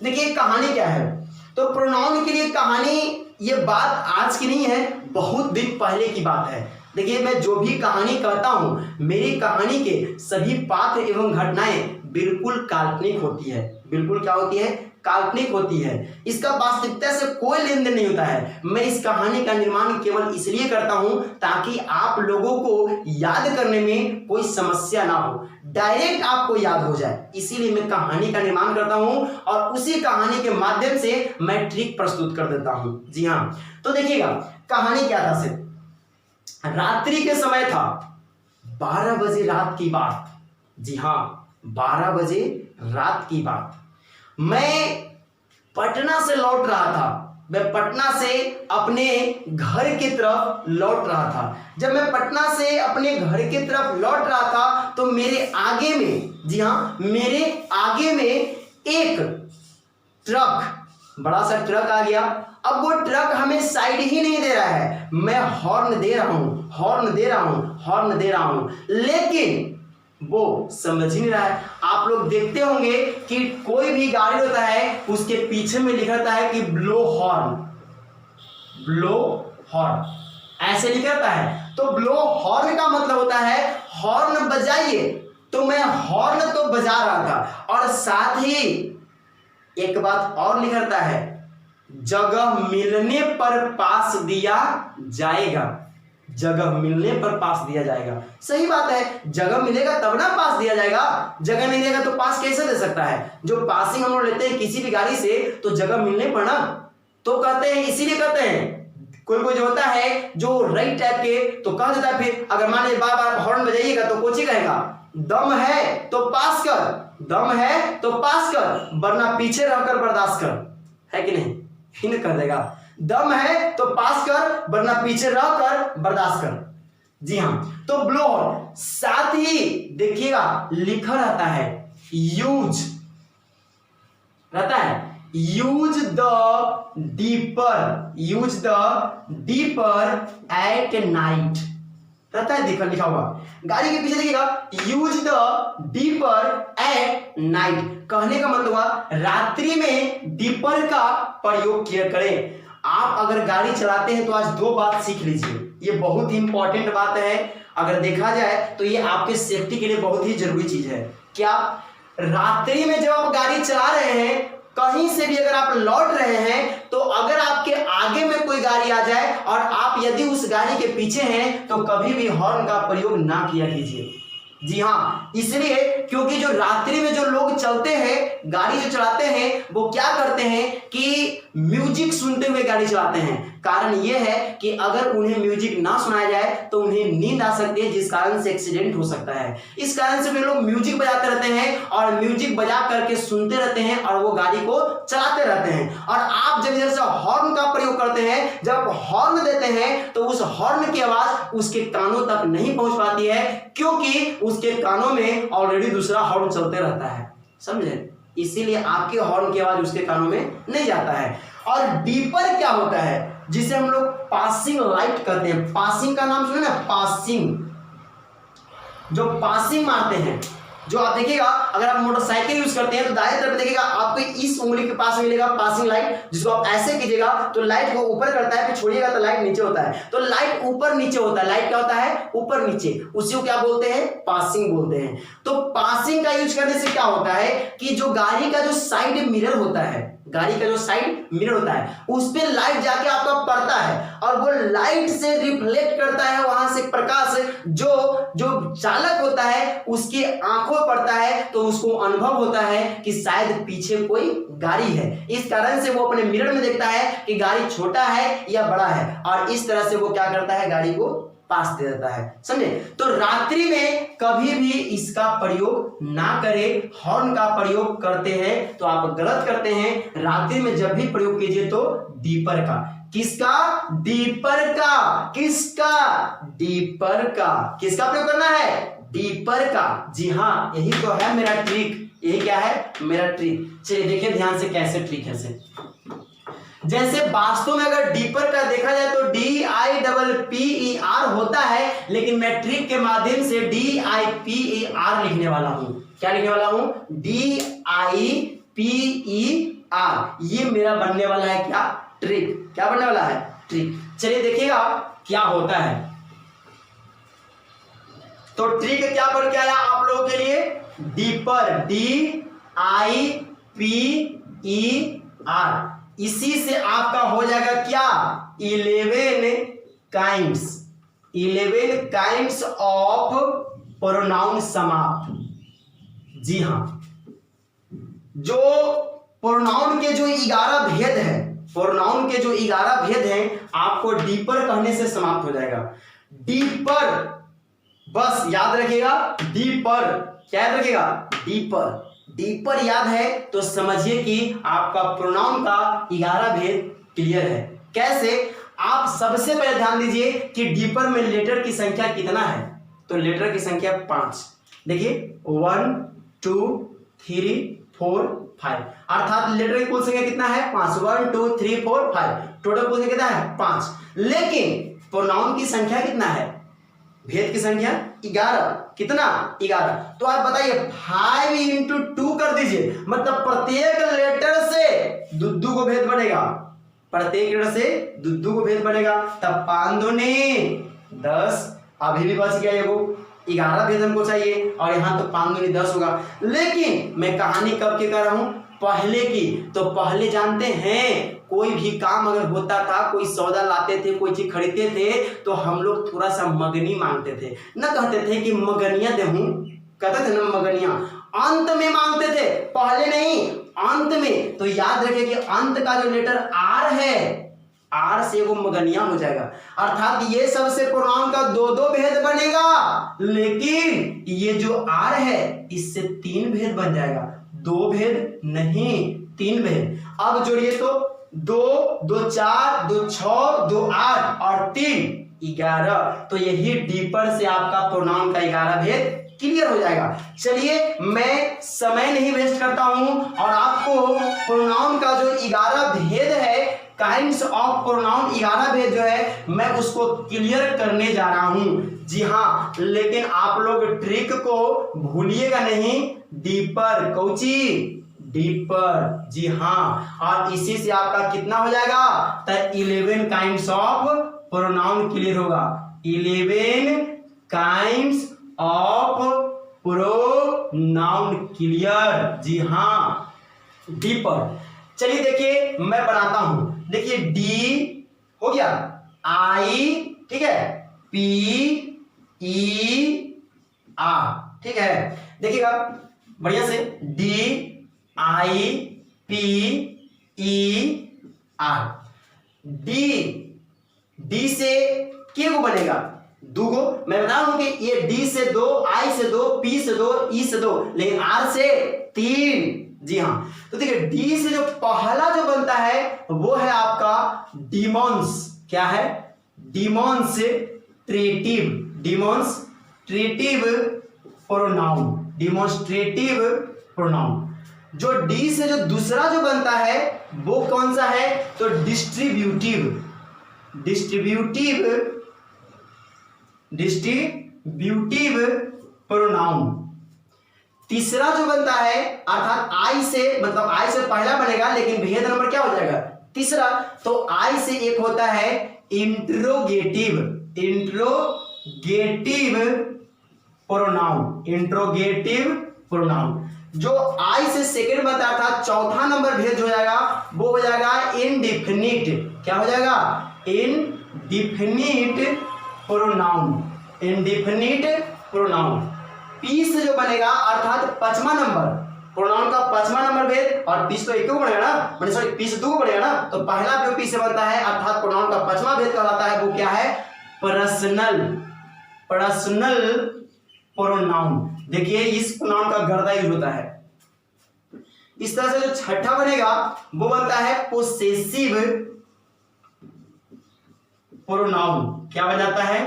Speaker 1: देखिए कहानी क्या है, तो प्रोनाउन के लिए कहानी, ये बात आज की नहीं है, बहुत दिन पहले की बात है। देखिए मैं जो भी कहानी कहता हूं, मेरी कहानी के सभी पात्र एवं घटनाएं बिल्कुल काल्पनिक होती है। बिल्कुल क्या होती है, काल्पनिक होती है। इसका वास्तविकता से कोई लेन देन नहीं होता है। मैं इस कहानी का निर्माण केवल इसलिए करता हूं ताकि आप लोगों को याद करने में कोई समस्या ना हो, डायरेक्ट आपको याद हो जाए। इसीलिए मैं कहानी का निर्माण करता हूं और उसी कहानी के माध्यम से मैं ट्रिक प्रस्तुत कर देता हूं। जी हाँ, तो देखिएगा कहानी क्या था। सिर्फ रात्रि के समय था, 12 बजे रात की बात। जी हाँ, 12 बजे रात की बात। मैं पटना से लौट रहा था, मैं पटना से अपने घर की तरफ लौट रहा था। जब मैं पटना से अपने घर की तरफ लौट रहा था तो मेरे आगे में, जी हाँ, मेरे आगे में एक ट्रक, बड़ा सा ट्रक आ गया। अब वो ट्रक हमें साइड ही नहीं दे रहा है, मैं हॉर्न दे रहा हूं, हॉर्न दे रहा हूं, हॉर्न दे रहा हूं, लेकिन वो समझ ही नहीं रहा है। आप लोग देखते होंगे कि कोई भी गाड़ी होता है उसके पीछे में लिखा रहता है कि ब्लो हॉर्न, ब्लो हॉर्न, ऐसे लिखा रहता है। तो ब्लो हॉर्न का मतलब होता है हॉर्न बजाइए। तो मैं हॉर्न तो बजा रहा था और साथ ही एक बात और लिखा रहता है, जगह मिलने पर पास दिया जाएगा, जगह मिलने पर पास दिया जाएगा। सही बात है, जगह मिलेगा तब ना पास दिया जाएगा, जगह नहीं देगा तो पास कैसे दे सकता है। जो पासिंग हम लोग लेते हैं किसी भी गाड़ी से तो जगह मिलने पर ना तो कहते हैं, इसीलिए कहते हैं। कोई कोई जो होता है जो राइट टाइप के तो कह देता है, फिर अगर मान लीजिए बार बार हॉर्न बजाइएगा तो कोची कहेगा, दम है तो पास कर, दम है तो पास कर, वरना पीछे रहकर बर्दाश्त कर, है कि नहीं? हिंद कर देगा, दम है तो पास कर, वरना पीछे रहकर बर्दाश्त कर। जी हाँ, तो ब्लो हॉर्न, साथ ही देखिएगा लिखा रहता है यूज, रहता है use the deeper, use the deeper at night, रहता है देखा लिखा हुआ गाड़ी के पीछे देखिएगा use the deeper at night. कहने का मतलब हुआ रात्रि में डीपर का प्रयोग किया करें। आप अगर गाड़ी चलाते हैं तो आज दो बात सीख लीजिए, ये बहुत ही इंपॉर्टेंट बात है। अगर देखा जाए तो ये आपके सेफ्टी के लिए बहुत ही जरूरी चीज है। क्या? रात्रि में जब आप गाड़ी चला रहे हैं, कहीं से भी अगर आप लौट रहे हैं, तो अगर आपके आगे में कोई गाड़ी आ जाए और आप यदि उस गाड़ी के पीछे हैं तो कभी भी हॉर्न का प्रयोग ना किया कीजिए। जी हाँ, इसलिए क्योंकि जो रात्रि में जो लोग चलते हैं, गाड़ी जो चलाते हैं, वो क्या करते हैं कि म्यूजिक सुनते हुए गाड़ी चलाते हैं। कारण यह है कि अगर उन्हें म्यूजिक ना सुनाया जाए तो उन्हें नींद आ सकती है, जिस कारण से एक्सीडेंट हो सकता है। इस कारण से वे लोग म्यूजिक बजाते रहते हैं और म्यूजिक बजा करके सुनते रहते हैं और वो गाड़ी को चलाते रहते हैं। और आप जब जैसे हॉर्न का प्रयोग करते हैं, जब हॉर्न देते हैं तो उस हॉर्न की आवाज उसके कानों तक नहीं पहुंच पाती है, क्योंकि उसके कानों में ऑलरेडी दूसरा हॉर्न चलते रहता है, समझे? इसीलिए आपके हॉर्न की आवाज उसके कानों में नहीं जाता है। और डीपर क्या होता है? जिसे हम लोग पासिंग लाइट कहते हैं। पासिंग का नाम सुने ना, पासिंग, जो पासिंग मारते हैं, जो आप देखिएगा अगर आप मोटरसाइकिल यूज करते हैं तो दाएं तरफ देखिएगा आपको इस उंगली के पास मिलेगा पासिंग लाइट, जिसको आप ऐसे कीजिएगा तो लाइट को ऊपर करता है, फिर छोड़िएगा तो लाइट नीचे होता है। तो लाइट ऊपर नीचे होता है, लाइट क्या होता है? ऊपर नीचे, उसी को क्या बोलते हैं? पासिंग बोलते हैं। तो पासिंग का यूज करने से क्या होता है कि जो गाड़ी का जो साइड मिरर होता है, गाड़ी का जो साइड मिरर होता है, उस पे लाइट जाके आपका पड़ता है और वो लाइट से रिफ्लेक्ट करता है, वहां से प्रकाश जो चालक होता है उसकी आंखों में पड़ता है, तो उसको अनुभव होता है कि शायद पीछे कोई गाड़ी है। इस कारण से वो अपने मिरर में देखता है कि गाड़ी छोटा है या बड़ा है, और इस तरह से वो क्या करता है? गाड़ी को पास दे देता है, समझे? तो रात्रि में कभी भी इसका प्रयोग ना करें। हॉर्न का प्रयोग करते हैं तो आप गलत करते हैं। रात्रि में जब भी प्रयोग कीजिए तो डीपर का। किसका? डीपर का। किसका? डीपर का। किसका प्रयोग करना है? डीपर का। जी हाँ, यही तो है मेरा ट्रिक। यही क्या है? मेरा ट्रिक। चलिए देखिए ध्यान से कैसे ट्रिक है से। जैसे वास्तव में अगर डीपर का देखा जाए तो DIPPER होता है, लेकिन मैं ट्रिक के माध्यम से DIPER लिखने वाला हूं। क्या लिखने वाला हूं? DIPER। ये मेरा बनने वाला है क्या? ट्रिक। क्या बनने वाला है? ट्रिक। चलिए देखिएगा क्या होता है। तो ट्रिक क्या बन के आया आप लोगों के लिए? Deeper, DIPER। इसी से आपका हो जाएगा क्या? 11 काइंड्स ऑफ प्रोनाउन समाप्त। जी हां, जो प्रोनाउन के जो 11 भेद है, प्रोनाउन के जो 11 भेद हैं, आपको डीपर कहने से समाप्त हो जाएगा। डीपर, बस याद रखिएगा डीपर। क्या याद रखिएगा? डीपर। डीपर याद है तो समझिए कि आपका प्रोनाउन का 11 भेद क्लियर है। कैसे? आप सबसे पहले ध्यान दीजिए कि डीपर में लेटर की संख्या कितना है। तो लेटर की संख्या 5। देखिए 1 2 3 4 5, अर्थात लेटर की कुल संख्या कितना है? 5। 1 2 3 4 5, टोटल कुल संख्या कितना है? 5। लेकिन प्रोनाउन की संख्या कितना है? भेद की संख्या 11। कितना? 11। तो आप बताइए 5 इंटू 2 कर दीजिए, मतलब प्रत्येक लेटर से दुद्दू को भेद बनेगा। प्रत्येक लेटर से दुद्दू को भेद बनेगा। तब 5 दूनी 10, अभी भी बच गया एगो। 11 भेद हमको चाहिए और यहाँ तो 5 दूनी 10 होगा। लेकिन मैं कहानी कब की कर रहा हूं? पहले की। तो पहले जानते हैं कोई भी काम अगर होता था, कोई सौदा लाते थे, कोई चीज खरीदते थे, तो हम लोग थोड़ा सा मगनी मांगते थे। न कहते थे कि मगनिया देहूं, कहते थे ना मगनिया, अंत में मांगते थे, पहले नहीं, अंत में। तो याद रखिए कि अंत का जो लेटर आर है, आर से वो मगनिया हो जाएगा, अर्थात ये सबसे प्रोनाउन का दो दो भेद बनेगा, लेकिन ये जो आर है इससे तीन भेद बन जाएगा, दो भेद नहीं तीन भेद। अब जोड़िए तो 2 2 4 2 6 2 8 और 3 11, तो यही डीपर से आपका प्रोनाउन का 11 भेद क्लियर हो जाएगा। चलिए मैं समय नहीं वेस्ट करता हूं और आपको प्रोनाउन का जो 11 भेद है, काइंड्स ऑफ प्रोनाउन 11 भेद जो है मैं उसको क्लियर करने जा रहा हूं। जी हाँ, लेकिन आप लोग ट्रिक को भूलिएगा नहीं, डीपर कौची डीपर, जी हाँ, और इसी से आपका कितना हो जाएगा, तो 11 काइंड्स ऑफ प्रोनाउन क्लियर होगा, 11 काइंड्स ऑफ प्रोनाउन क्लियर, जी हाँ डीपर। चलिए देखिए मैं बनाता हूं, देखिए डी हो गया, आई ठीक है, पी ई आर, ठीक है, देखिएगा बढ़िया से, D I P E R, D से के को बनेगा दूगो, मैं बता रहा हूं कि ये डी से 2, आई से 2, पी से 2, ई से 2, लेकिन आर से 3, जी हाँ। तो देखिए डी से जो पहला जो बनता है वो है आपका डिमोन्स, क्या है, demonstrative, demonstrative pronoun, demonstrative pronoun. जो डी से जो दूसरा जो बनता है वो कौन सा है, तो डिस्ट्रीब्यूटिव, डिस्ट्रीब्यूटिव प्रोनाउन। तीसरा जो बनता है अर्थात आई से, मतलब आई से पहला बनेगा लेकिन भेद नंबर क्या हो जाएगा, तीसरा, तो आई से एक होता है interrogative, interrogative pronoun, interrogative pronoun. जो आई से सेकंड बनता था, चौथा नंबर भेद हो जाएगा, वो हो जाएगा इनडिफिनिट, क्या हो जाएगा, indefinite pronoun, indefinite pronoun. P से जो बनेगा अर्थात पांचवा नंबर, प्रोनाउन का पांचवा नंबर भेद, और पी से तो एक को बनेगा ना, मतलब सॉरी पी से दो को बनेगा ना, तो पहला जो पी से बनता है अर्थात प्रोनाउन का पांचवा भेद कहलाता है, वो क्या है, पर्सनल, पर्सनल प्रोनाउन। देखिए इस प्रोनाउन का गर्दा यूज होता है। इस तरह से जो छठा बनेगा वो बनता है पोसेसिव प्रोनाउन, क्या बन जाता है,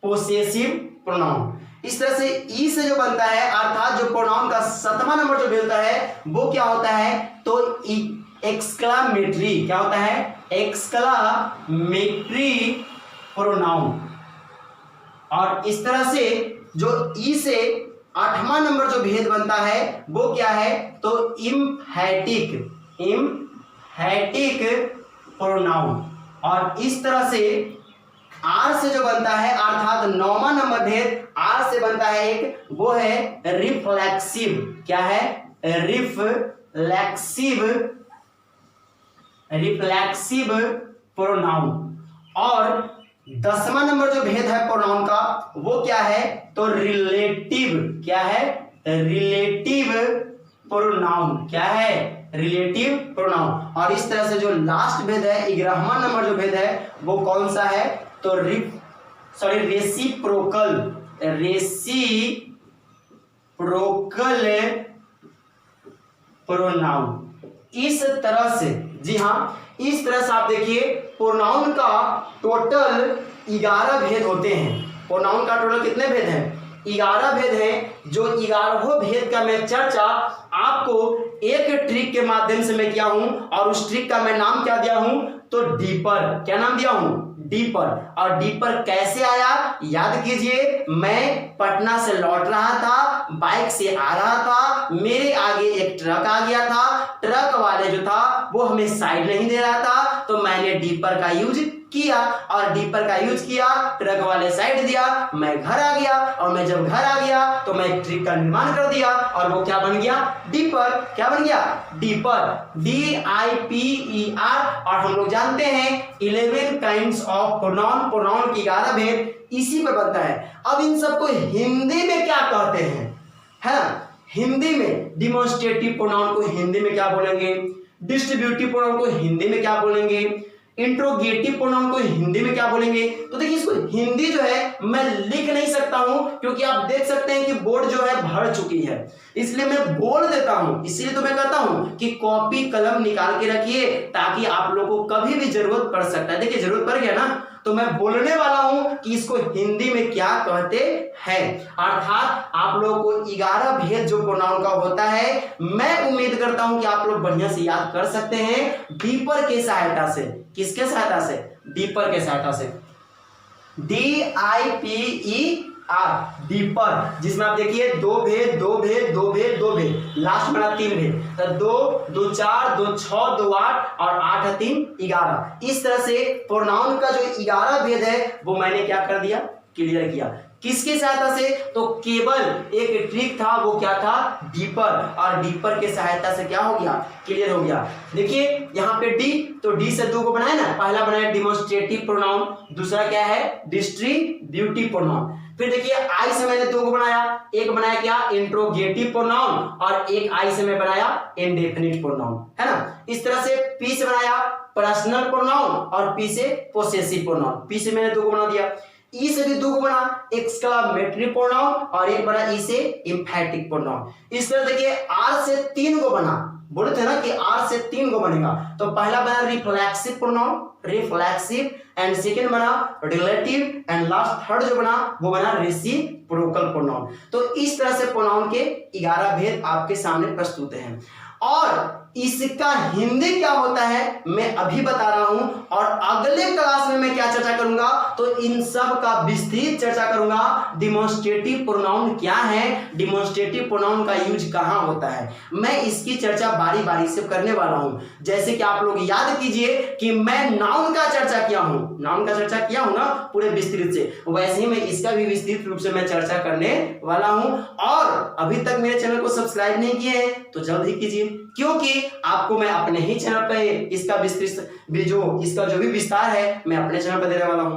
Speaker 1: पोसेसिव प्रोनाउन। इस तरह से ई से जो बनता है अर्थात जो प्रोनाउन का सातवां नंबर जो मिलता है वो क्या होता है, तो एक्सक्लामेटरी, क्या होता है, एक्सक्लामेटरी प्रोनाउन। और इस तरह से जो ई से आठवां नंबर जो भेद बनता है वो क्या है, तो इम्फैटिक, इम्फैटिक प्रोनाउन। और इस तरह से आर से जो बनता है अर्थात नौवां नंबर भेद आर से बनता है एक, वो है रिफ्लेक्सिव, क्या है, रिफ्लेक्सिव, रिफ्लेक्सिव प्रोनाउन। और 10वां नंबर जो भेद है प्रोनाउन का वो क्या है, तो रिलेटिव, क्या है, रिलेटिव प्रोनाउन, क्या है, रिलेटिव प्रोनाउन। और इस तरह से जो लास्ट भेद है 11वां नंबर जो भेद है वो कौन सा है, तो रेसिप्रोकल, रेसिप्रोकल प्रोनाउन। इस तरह से, जी हाँ, इस तरह से आप देखिए प्रोनाउन का टोटल 11 भेद होते हैं। प्रोनाउन का टोटल कितने भेद हैं, 11 भेद हैं। जो 11 भेद का मैं चर्चा आपको एक ट्रिक के माध्यम से मैं किया हूं, और उस ट्रिक का मैं नाम क्या दिया हूं, तो डीपर, क्या नाम दिया हूं, डीपर। और डीपर कैसे आया, याद कीजिए, मैं पटना से लौट रहा था, बाइक से आ रहा था, मेरे आगे एक ट्रक आ गया था, ट्रक वाले जो था वो हमें साइड नहीं दे रहा था, तो मैंने डीपर का यूज किया, और डीपर का यूज किया, ट्रक वाले साइड दिया, मैं घर आ गया, और मैं जब घर आ गया तो मैं एक ट्रिक का निर्माण कर दिया, और वो क्या बन गया, डीपर। क्या बन गया, डीपर, DIPER। और हम लोग जानते हैं 11 काइंड्स ऑफ प्रोनाउन, प्रोनाउन की 11 भेद इसी पर बनता है। अब इन सबको हिंदी में क्या कहते हैं, है ना, हिंदी में डिमॉन्स्ट्रेटिव प्रोनाउन को हिंदी में क्या बोलेंगे, डिस्ट्रीब्यूटिव प्रोनाउन को हिंदी में क्या बोलेंगे, इंट्रोगेटिव प्रोनाउन को हिंदी में क्या बोलेंगे? तो देखिए इसको हिंदी जो है मैं लिख नहीं सकता हूं, क्योंकि आप देख सकते हैं कि बोर्ड जो है भर चुकी है, इसलिए मैं बोल देता हूं। इसलिए तो मैं कहता हूं कि कॉपी कलम निकाल के रखिए, ताकि आप लोगों को कभी भी जरूरत पड़ सकता है। देखिए जरूरत पड़ गया ना, तो मैं बोलने वाला हूं कि इसको हिंदी में क्या कहते हैं। अर्थात आप लोगों को 11 भेद जो प्रोनाउन का होता है, मैं उम्मीद करता हूं कि आप लोग बढ़िया से याद कर सकते हैं डीपर के सहायता से। किसके सहायता से? डीपर के सहायता से। DIPER, डीपर, जिसमें आप देखिए 2 भेद 2 भेद 2 भेद 2 भेद, लास्ट बना 3 भेद, तो 2 2 4 2 6 2 8 और 8 3 11। इस तरह से प्रोनाउन का जो 11 भेद है वो मैंने क्या कर दिया? क्लियर किया। किसकी सहायता से? तो केवल एक ट्रिक था, वो क्या था? डीपर, और डीपर के सहायता से क्या हो गया? क्लियर हो गया। देखिए यहाँ पे डी, तो डी से 2 को बनाया ना, पहला बनाया डिमॉन्स्ट्रेटिव प्रोनाउन, दूसरा क्या है? Distributive pronoun. फिर देखिए आई से मैंने 2 को बनाया, एक बनाया क्या? इंट्रोगेटिव प्रोनाउन, और एक आई से मैं बनाया इंडेफिनिट प्रोनाउन, है ना। इस तरह से पी से बनाया पर्सनल प्रोनाउन, और पी से पोसेसिव प्रोनाउन। पी से मैंने 2 को बना दिया। ई से भी 2 को बना, एक्सक्लेमेटरी प्रोनाउन और एक बना ई से एम्फैटिक प्रोनाउन। इस तरह देखिए आर से 3 को बना, बोले थे ना कि आर से 3 को बनेगा। तो पहला बना reflexive pronoun, reflexive, and second बना रिलेटिव, एंड लास्ट थर्ड जो बना वो बना रेसिप्रोकल प्रोनाउन। तो इस तरह से प्रोनाउन के 11 भेद आपके सामने प्रस्तुत हैं, और इसका हिंदी क्या होता है मैं अभी बता रहा हूं, और अगले क्लास में मैं क्या चर्चा करूंगा? तो इन सब का विस्तृत चर्चा करूंगा। डिमॉन्स्ट्रेटिव प्रोनाउन क्या है, डिमॉन्स्ट्रेटिव प्रोनाउन का यूज कहां होता है, मैं इसकी चर्चा बारी बारी से करने वाला हूं। जैसे कि आप लोग याद कीजिए कि मैं नाउन का चर्चा किया हूं, नाउन का चर्चा किया हूं ना पूरे विस्तृत से, वैसे ही मैं इसका भी विस्तृत रूप से मैं चर्चा करने वाला हूं। और अभी तक मेरे चैनल को सब्सक्राइब नहीं किए हैं तो जल्द ही कीजिए, क्योंकि आपको मैं अपने ही चैनल पे इसका विस्तृत इसका जो भी विस्तार है मैं अपने चैनल पे देने वाला हूं।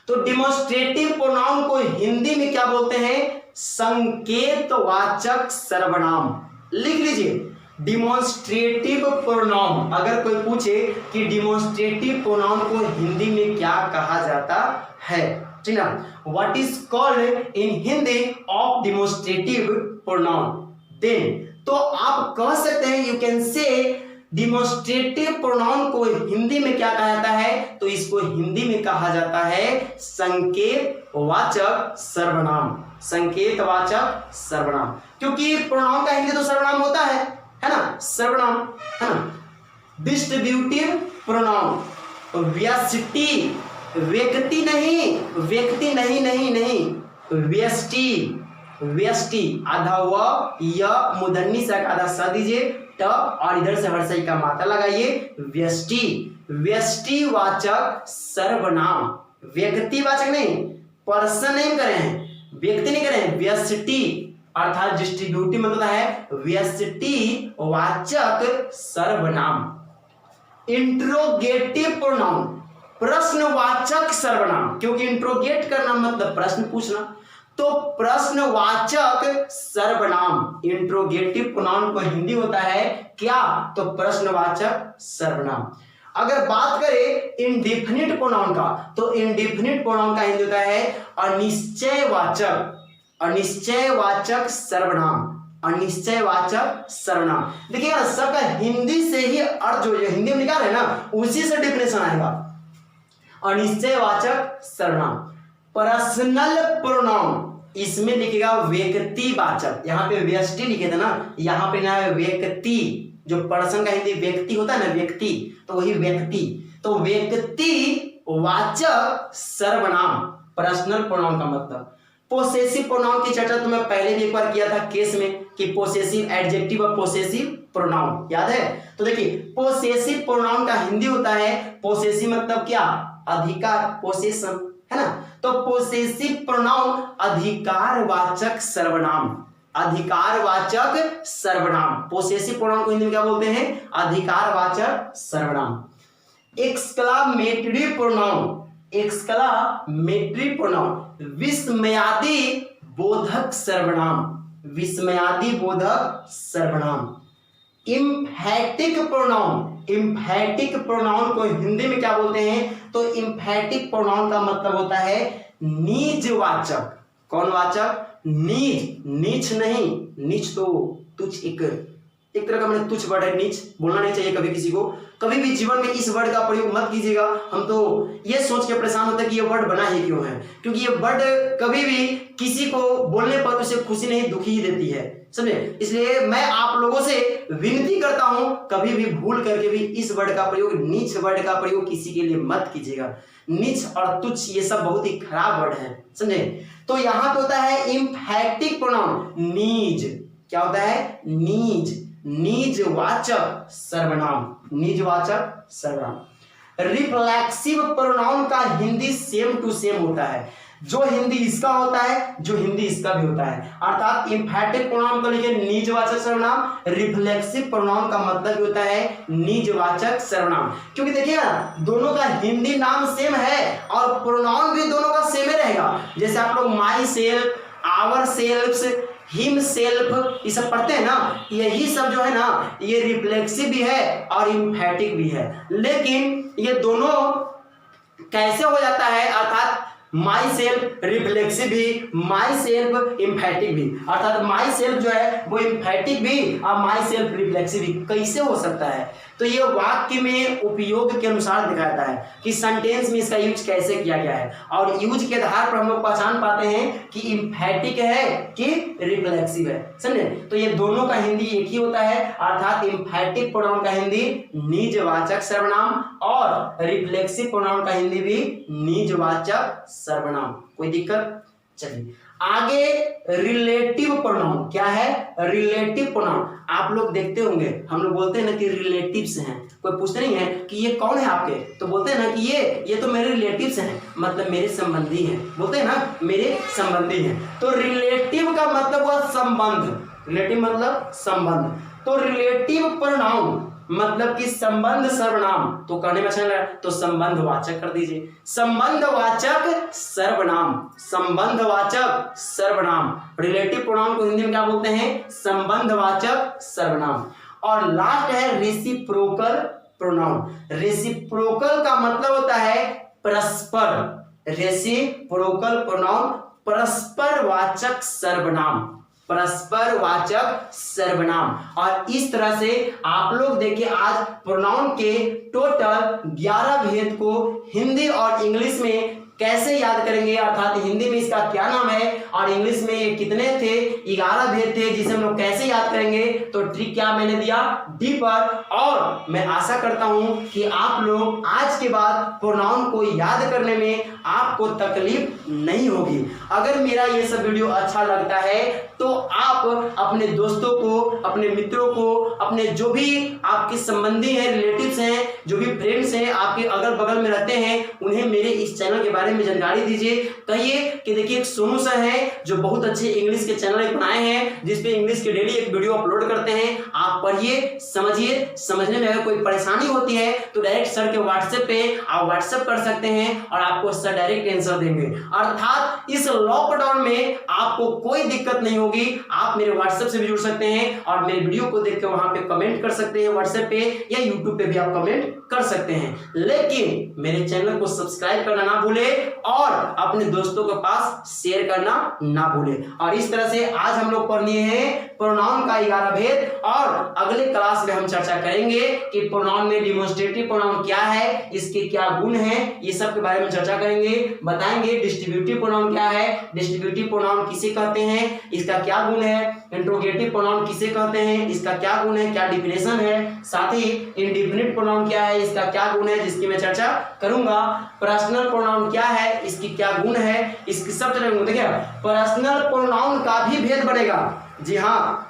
Speaker 1: तो डिमॉन्स्ट्रेटिव प्रोनाउन को हिंदी में क्या बोलते हैं? संकेतवाचक सर्वनाम। लिख लीजिए डिमॉन्स्ट्रेटिव प्रोनाउन। अगर कोई पूछे कि डिमॉन्स्ट्रेटिव प्रोनाउन को हिंदी में क्या कहा जाता है, ठीक ना, what is called in Hindi of demonstrative pronoun, then तो आप कह सकते हैं, you can say demonstrative pronoun को हिंदी में क्या कहा जाता है? तो इसको हिंदी में कहा जाता है संकेतवाचक सर्वनाम। संकेतवाचक सर्वनाम, क्योंकि प्रोनाउन का हिंदी तो सर्वनाम होता है ना, सर्वनाम, है ना। डिस्ट्रीब्यूटिव प्रोनाउन, व्यष्टि, व्यक्ति नहीं, व्यक्ति नहीं नहीं नहीं, व्यष्टि, व्यष्टि, आधा व य मूर्धन्य स आधा स दीजिए, ट और इधर से हर्षई का मात्रा लगाइए, व्यष्टि, व्यष्टिवाचक सर्वनाम। व्यक्तिवाचक नहीं, पर्सन नहीं कर रहे हैं, व्यक्ति नहीं कर रहे हैं, व्यष्टि अर्थात डिस्ट्रीब्यूटिव मतलब है व्यष्टिवाचक सर्वनाम। इंट्रोगेटिव प्रोनाउन, प्रश्नवाचक सर्वनाम, क्योंकि इंट्रोगेट करना मतलब प्रश्न पूछना, तो प्रश्नवाचक सर्वनाम। इंट्रोगेटिव प्रोनाउन को हिंदी होता है क्या? तो प्रश्नवाचक सर्वनाम। अगर बात करें इंडेफिनिट प्रोनाउन का, तो इंडेफिनिट प्रोनाउन का हिंदी होता है अनिश्चयवाचक, अनिश्चयवाचक सर्वनाम, अनिश्चयवाचक सर्वनाम। देखिए ना, सबका हिंदी से ही अर्थ जो हिंदी में निकाल है ना, उसी से डिफिनेशन आएगा। अनिश्चयवाचक सर्वनाम। पर्सनल प्रोनाउन, इसमें लिखेगा व्यक्तिवाचक, यहाँ पे व्यष्टि लिखे थे ना, यहाँ पे ना व्यक्ति, जो पर्सन का हिंदी व्यक्ति होता है ना, व्यक्ति, तो वही व्यक्ति, तो व्यक्तिवाचक सर्वनाम पर्सनल प्रोनाउन का मतलब। पोसेसिव प्रोनाउन की चर्चा तो मैं पहले भी एक बार किया था केस में, कि पोसेसिव एडजेक्टिव और पोसेसिव प्रोनाउन, याद है? तो देखिए पोसेसिव प्रोनाउन का हिंदी होता है, पोसेसिव मतलब क्या? अधिकार, पोसेशन, है ना। तो पोसेसिव प्रोनाउन अधिकारवाचक सर्वनाम, अधिकारवाचक सर्वनाम। पोसेसिव प्रोनाउन को हिंदी में क्या बोलते हैं? अधिकारवाचक सर्वनाम। एक्सक्लामेटरी प्रोनाउन, एक्सक्लामेटरी प्रोनाउन विस्मयादि बोधक सर्वनाम, विस्मयादि बोधक सर्वनाम। इम्फैटिक प्रोनाउन, इम्फैटिक प्रोनाउन को हिंदी में क्या बोलते हैं? तो इम्फैटिक प्रोनाउन का मतलब होता है नीचवाचक। कौन वाचक? नीच। नीच नहीं, नीच तो तुच्छ एक तरह का मैंने तुच्छ वर्ड है। नीच बोलना नहीं चाहिए कभी किसी को, कभी भी जीवन में इस वर्ड का प्रयोग मत कीजिएगा। हम तो ये सोच के परेशान होते हैं कि ये वर्ड बना ही क्यों है, क्योंकि ये वर्ड कभी भी किसी को बोलने पर उसे खुशी नहीं, दुखी ही देती है, समझे। इसलिए मैं आप लोगों से विनती करता हूं, कभी भी भूल करके भी इस वर्ड का प्रयोग, नीच वर्ड का प्रयोग किसी के लिए मत कीजिएगा। नीच और तुच्छ ये सब बहुत ही खराब वर्ड है, समझे। तो यहां तो होता है इम्फैटिक प्रोनाउन नीज। क्या होता है? नीज। नीचवाचक सर्वनाम, नीचवाचक सर्वनाम। रिफ्लेक्सिव प्रोनाउन का हिंदी सेम टू सेम होता है, जो हिंदी इसका होता है, जो हिंदी इसका भी होता है। अर्थात इम्फैटिक प्रोनाउन को लिखे नीचवाचक सर्वनाम, रिफ्लेक्सिव प्रोनाउन का मतलब होता है नीचवाचक सर्वनाम। क्योंकि देखिए ना, दोनों का हिंदी नाम सेम है और प्रोनाउन भी दोनों का सेम ही रहेगा। जैसे आप लोग myself, ourselves, himself ये सब पढ़ते हैं ना, यही सब जो है ना, ये रिफ्लेक्सिव भी है और इम्फैटिक भी है। लेकिन ये दोनों कैसे हो जाता है? अर्थात माई सेल्फ रिफ्लेक्सिव भी, माई सेल्फ इम्फैटिक भी। अर्थात माई सेल्फ जो है वो इम्फैटिक भी और माई सेल्फ रिफ्लेक्सिव भी। कैसे हो सकता है? तो ये वाक्य में उपयोग के अनुसार दिखाता है कि सेंटेंस में इसका यूज कैसे किया गया है, और यूज के आधार पर हम लोग पहचान पाते हैं कि इम्फैटिक है कि रिफ्लेक्सिव है, समझे। तो ये दोनों का हिंदी एक ही होता है। अर्थात इम्फैटिक प्रोनाउन का हिंदी नीचवाचक सर्वनाम और रिफ्लेक्सिव प्रोनाउन का हिंदी भी नीचवाचक सर्वनाम। कोई दिक्कत? चलिए आगे, रिलेटिव प्रोनाउन क्या है? रिलेटिव प्रोनाउन आप लोग देखते होंगे, हम लोग बोलते हैं ना कि रिलेटिव्स हैं। कोई पूछते नहीं है कि ये कौन है आपके, तो बोलते हैं ना कि ये तो मेरे रिलेटिव्स हैं, मतलब मेरे संबंधी हैं। बोलते हैं ना मेरे संबंधी हैं। तो रिलेटिव का मतलब हुआ संबंध, रिलेटिव मतलब संबंध। तो रिलेटिव प्रोनाउन मतलब कि संबंध सर्वनाम, तो कहने में अच्छा लगा तो संबंधवाचक कर दीजिए। संबंधवाचक सर्वनाम, संबंधवाचक सर्वनाम। रिलेटिव प्रोनाउन को हिंदी में क्या बोलते हैं? संबंधवाचक सर्वनाम। और लास्ट है रेसिप्रोकल प्रोनाउन। रेसिप्रोकल का मतलब होता है परस्पर। रेसिप्रोकल प्रोनाउन परस्परवाचक सर्वनाम, परस्परवाचक सर्वनाम। और इस तरह से आप लोग देखिए आज प्रोनाउन के टोटल 11 भेद को हिंदी और इंग्लिश में कैसे याद करेंगे, अर्थात हिंदी में इसका क्या नाम है और इंग्लिश में ये कितने थे, 11 भेद थे जिसे हम लोग कैसे याद करेंगे। तो ट्रिक क्या मैंने दिया? डी पर। और मैं आशा करता हूं कि आप लोग आज के बाद प्रोनाउन को याद करने में आपको तकलीफ नहीं होगी। अगर मेरा ये सब वीडियो अच्छा लगता है तो आप अपने दोस्तों को, अपने मित्रों को, अपने जो भी आपके संबंधी हैं, रिलेटिव्स हैं, जो भी फ्रेंड्स हैं, आपके अगल बगल में रहते हैं, उन्हें मेरे इस चैनल के बारे में जानकारी दीजिए। कहिए कि देखिए एक सोनू सर है जो बहुत अच्छे इंग्लिश के चैनल बनाए हैं, जिसपे इंग्लिश के डेली एक वीडियो अपलोड करते हैं। आप पढ़िए, समझिए, समझने में अगर कोई परेशानी होती है तो डायरेक्ट सर के व्हाट्सएप पे आप व्हाट्सएप कर सकते हैं और आपको सर डायरेक्ट आंसर देंगे। अर्थात इस लॉकडाउन में आपको कोई दिक्कत नहीं होगी। आप मेरे व्हाट्सएप से भी जुड़ सकते हैं और मेरे वीडियो को देख के वहां पे कमेंट कर सकते हैं व्हाट्सएप पे, या यूट्यूब पे भी आप कमेंट कर सकते हैं। लेकिन मेरे चैनल को सब्सक्राइब करना ना भूले और अपने दोस्तों के पास शेयर करना ना भूले। और इस तरह से आज हम लोग पढ़ लिए हैं प्रोनाउन का 11 भेद, और अगले क्लास में हम चर्चा करेंगे कि प्रोनाउन में डिमोन्स्ट्रेटिव प्रोनाउन क्या है, इसके क्या गुण हैं, ये सब के बारे में चर्चा करेंगे। बताएंगे डिस्ट्रीब्यूटिव प्रोनाउन क्या है, डिस्ट्रीब्यूटिव प्रोनाउन किसे कहते हैं, इसका क्या गुण है, इंट्रोगेटिव प्रोनाउन किसे कहते हैं, इसका क्या गुण है, क्या डिफिनेशन है, साथ ही इंडिफिनिट प्रोनाउन क्या है, इसका क्या गुण है, जिसकी मैं चर्चा करूंगा। पर्सनल प्रोनाउन क्या है, इसकी क्या गुण है, इसकी सब चर्चा। देखिए पर्सनल प्रोनाउन का भी भेद बढ़ेगा। जी हाँ,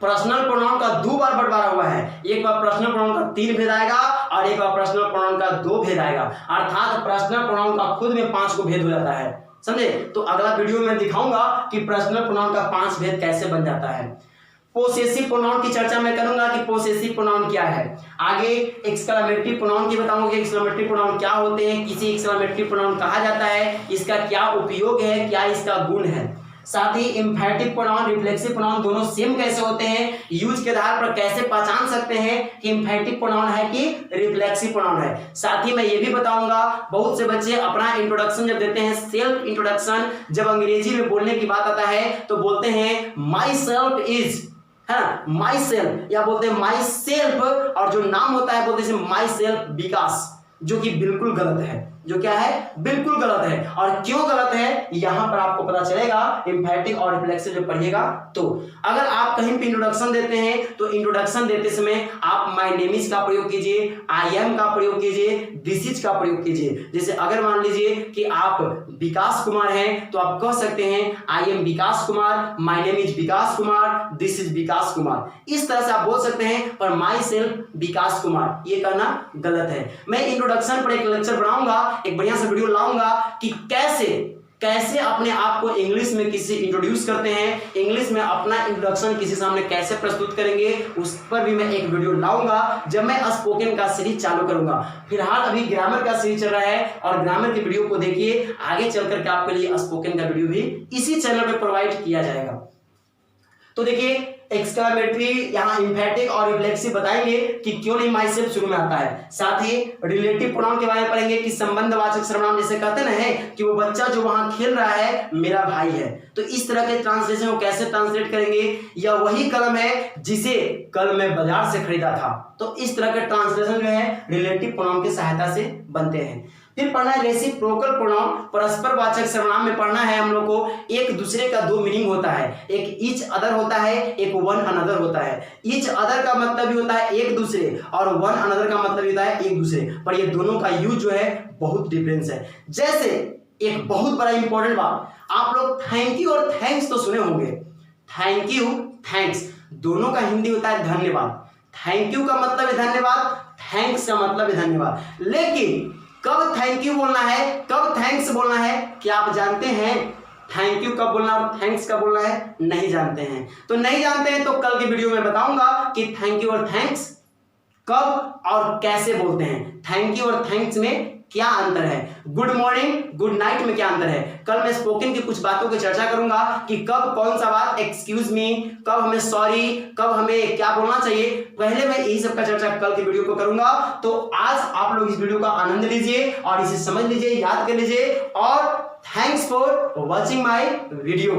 Speaker 1: पर्सनल प्रोनाउन का 2 बार बंटवारा हुआ है। एक बार पर्सनल प्रोनाउन का 3 भेद आएगा और एक बार पर्सनल प्रोनाउन का 2 भेद आएगा। अर्थात पर्सनल प्रोनाउन का खुद में 5 को भेद हो जाता है, समझे। तो अगला वीडियो में दिखाऊंगा कि पर्सनल प्रोनाउन का 5 भेद कैसे बन जाता है। पोसेसिव प्रोनाउन की चर्चा मैं करूंगा कि पोसेसिव प्रोनाउन क्या है। आगे एक्सक्लेमेटरी प्रोनाउन की बताऊंगा कि एक्सक्लेमेटरी प्रोनाउन क्या होते हैं, किसी एक्सक्लेमेटरी प्रोनाउन कहा जाता है, इसका क्या उपयोग है, क्या इसका गुण है। साथ ही एम्फैटिक प्रोनाउन, रिफ्लेक्सिव प्रोनाउन दोनों सेम कैसे होते हैं, यूज के आधार पर कैसे पहचान सकते हैं कि एम्फैटिक प्रोनाउन है कि रिफ्लेक्सिव प्रोनाउन है। साथ ही मैं ये भी बताऊंगा, बहुत से बच्चे अपना इंट्रोडक्शन जब देते हैं, सेल्फ इंट्रोडक्शन, जब अंग्रेजी में बोलने की बात आता है तो बोलते हैं माई सेल्फ इज, है माई सेल्फ, या बोलते हैं माई सेल्फ, और जो नाम होता है बोलते हैं माई सेल्फ विकास, जो कि बिल्कुल गलत है, जो क्या है, बिल्कुल गलत है। और क्यों गलत है यहां पर आपको पता चलेगा एम्फैटिक और रिफ्लेक्सिव जब पढ़िएगा तो। अगर आप कहीं पे इंट्रोडक्शन देते हैं तो इंट्रोडक्शन देते समय आप माय नेम इज का प्रयोग कीजिए, आई एम का प्रयोग कीजिए, दिस इज का प्रयोग कीजिए। जैसे अगर मान लीजिए कि आप विकास कुमार हैं तो आप कह सकते हैं I am Vikas Kumar, my name is Vikas Kumar, this is Vikas Kumar, इस तरह से आप बोल सकते हैं। पर माई सेल्फ विकास कुमार ये कहना गलत है। मैं इंट्रोडक्शन पर एक लेक्चर बनाऊंगा, एक बढ़िया सा वीडियो लाऊंगा कि कैसे अपने आप को इंग्लिश में किसी इंट्रोड्यूस करते हैं, इंग्लिश में अपना इंट्रोडक्शन किसी सामने कैसे प्रस्तुत करेंगे, उस पर भी मैं एक वीडियो लाऊंगा जब मैं स्पोकन का सीरीज चालू करूंगा। फिलहाल अभी ग्रामर का सीरीज चल रहा है और ग्रामर की वीडियो को देखिए, आगे चल करके आपके लिए स्पोकन का वीडियो भी इसी चैनल पर प्रोवाइड किया जाएगा। तो देखिए एक्सक्लेमेटरी, यहाँ एम्फैटिक और रिफ्लेक्सिव बताएंगे कि क्यों नहीं माई सेल्फ शुरू में आता है। साथ ही रिलेटिव प्रोनाउन के बारे में पढ़ेंगे कि संबंधवाचक सर्वनाम, जैसे कहते ना है कि वो बच्चा जो वहां खेल रहा है मेरा भाई है, तो इस तरह के ट्रांसलेशन को कैसे ट्रांसलेट करेंगे, या वही कलम है जिसे कल मैं बाजार से खरीदा था। तो इस तरह के ट्रांसलेशन जो है रिलेटिव प्रोनाउन की सहायता से बनते हैं। फिर पढ़ना है रेसिप्रोकल प्रोनाउन, परस्पर वाचक सर्वनाम में पढ़ना है हम लोग को। एक दूसरे का दो मीनिंग होता है, एक ईच अदर होता है, एक वन अनदर होता है। ईच अदर का मतलब भी होता है एक दूसरे, और वन अनदर का मतलब होता है एक दूसरे, पर ये दोनों का यूज जो है बहुत डिफरेंस है। जैसे एक बहुत बड़ा इंपॉर्टेंट बात, आप लोग थैंक यू और थैंक्स तो सुने होंगे। थैंक यू, थैंक्स दोनों का हिंदी होता है धन्यवाद। थैंक यू का मतलब है धन्यवाद, थैंक्स का मतलब है धन्यवाद। लेकिन कब थैंक यू बोलना है, कब थैंक्स बोलना है, क्या आप जानते हैं? थैंक यू कब बोलना और थैंक्स कब बोलना है, नहीं जानते हैं। तो नहीं जानते हैं तो कल की वीडियो में बताऊंगा कि थैंक यू और थैंक्स कब और कैसे बोलते हैं, थैंक यू और थैंक्स में क्या अंतर है, गुड मॉर्निंग गुड नाइट में क्या अंतर है। कल मैं स्पोकन की कुछ बातों की चर्चा करूंगा कि कब कौन सा बात, एक्सक्यूज मी, कब हमें सॉरी, कब हमें क्या बोलना चाहिए। पहले मैं यही सब का चर्चा कल की वीडियो को करूंगा। तो आज आप लोग इस वीडियो का आनंद लीजिए और इसे समझ लीजिए, याद कर लीजिए, और thanks for watching my video.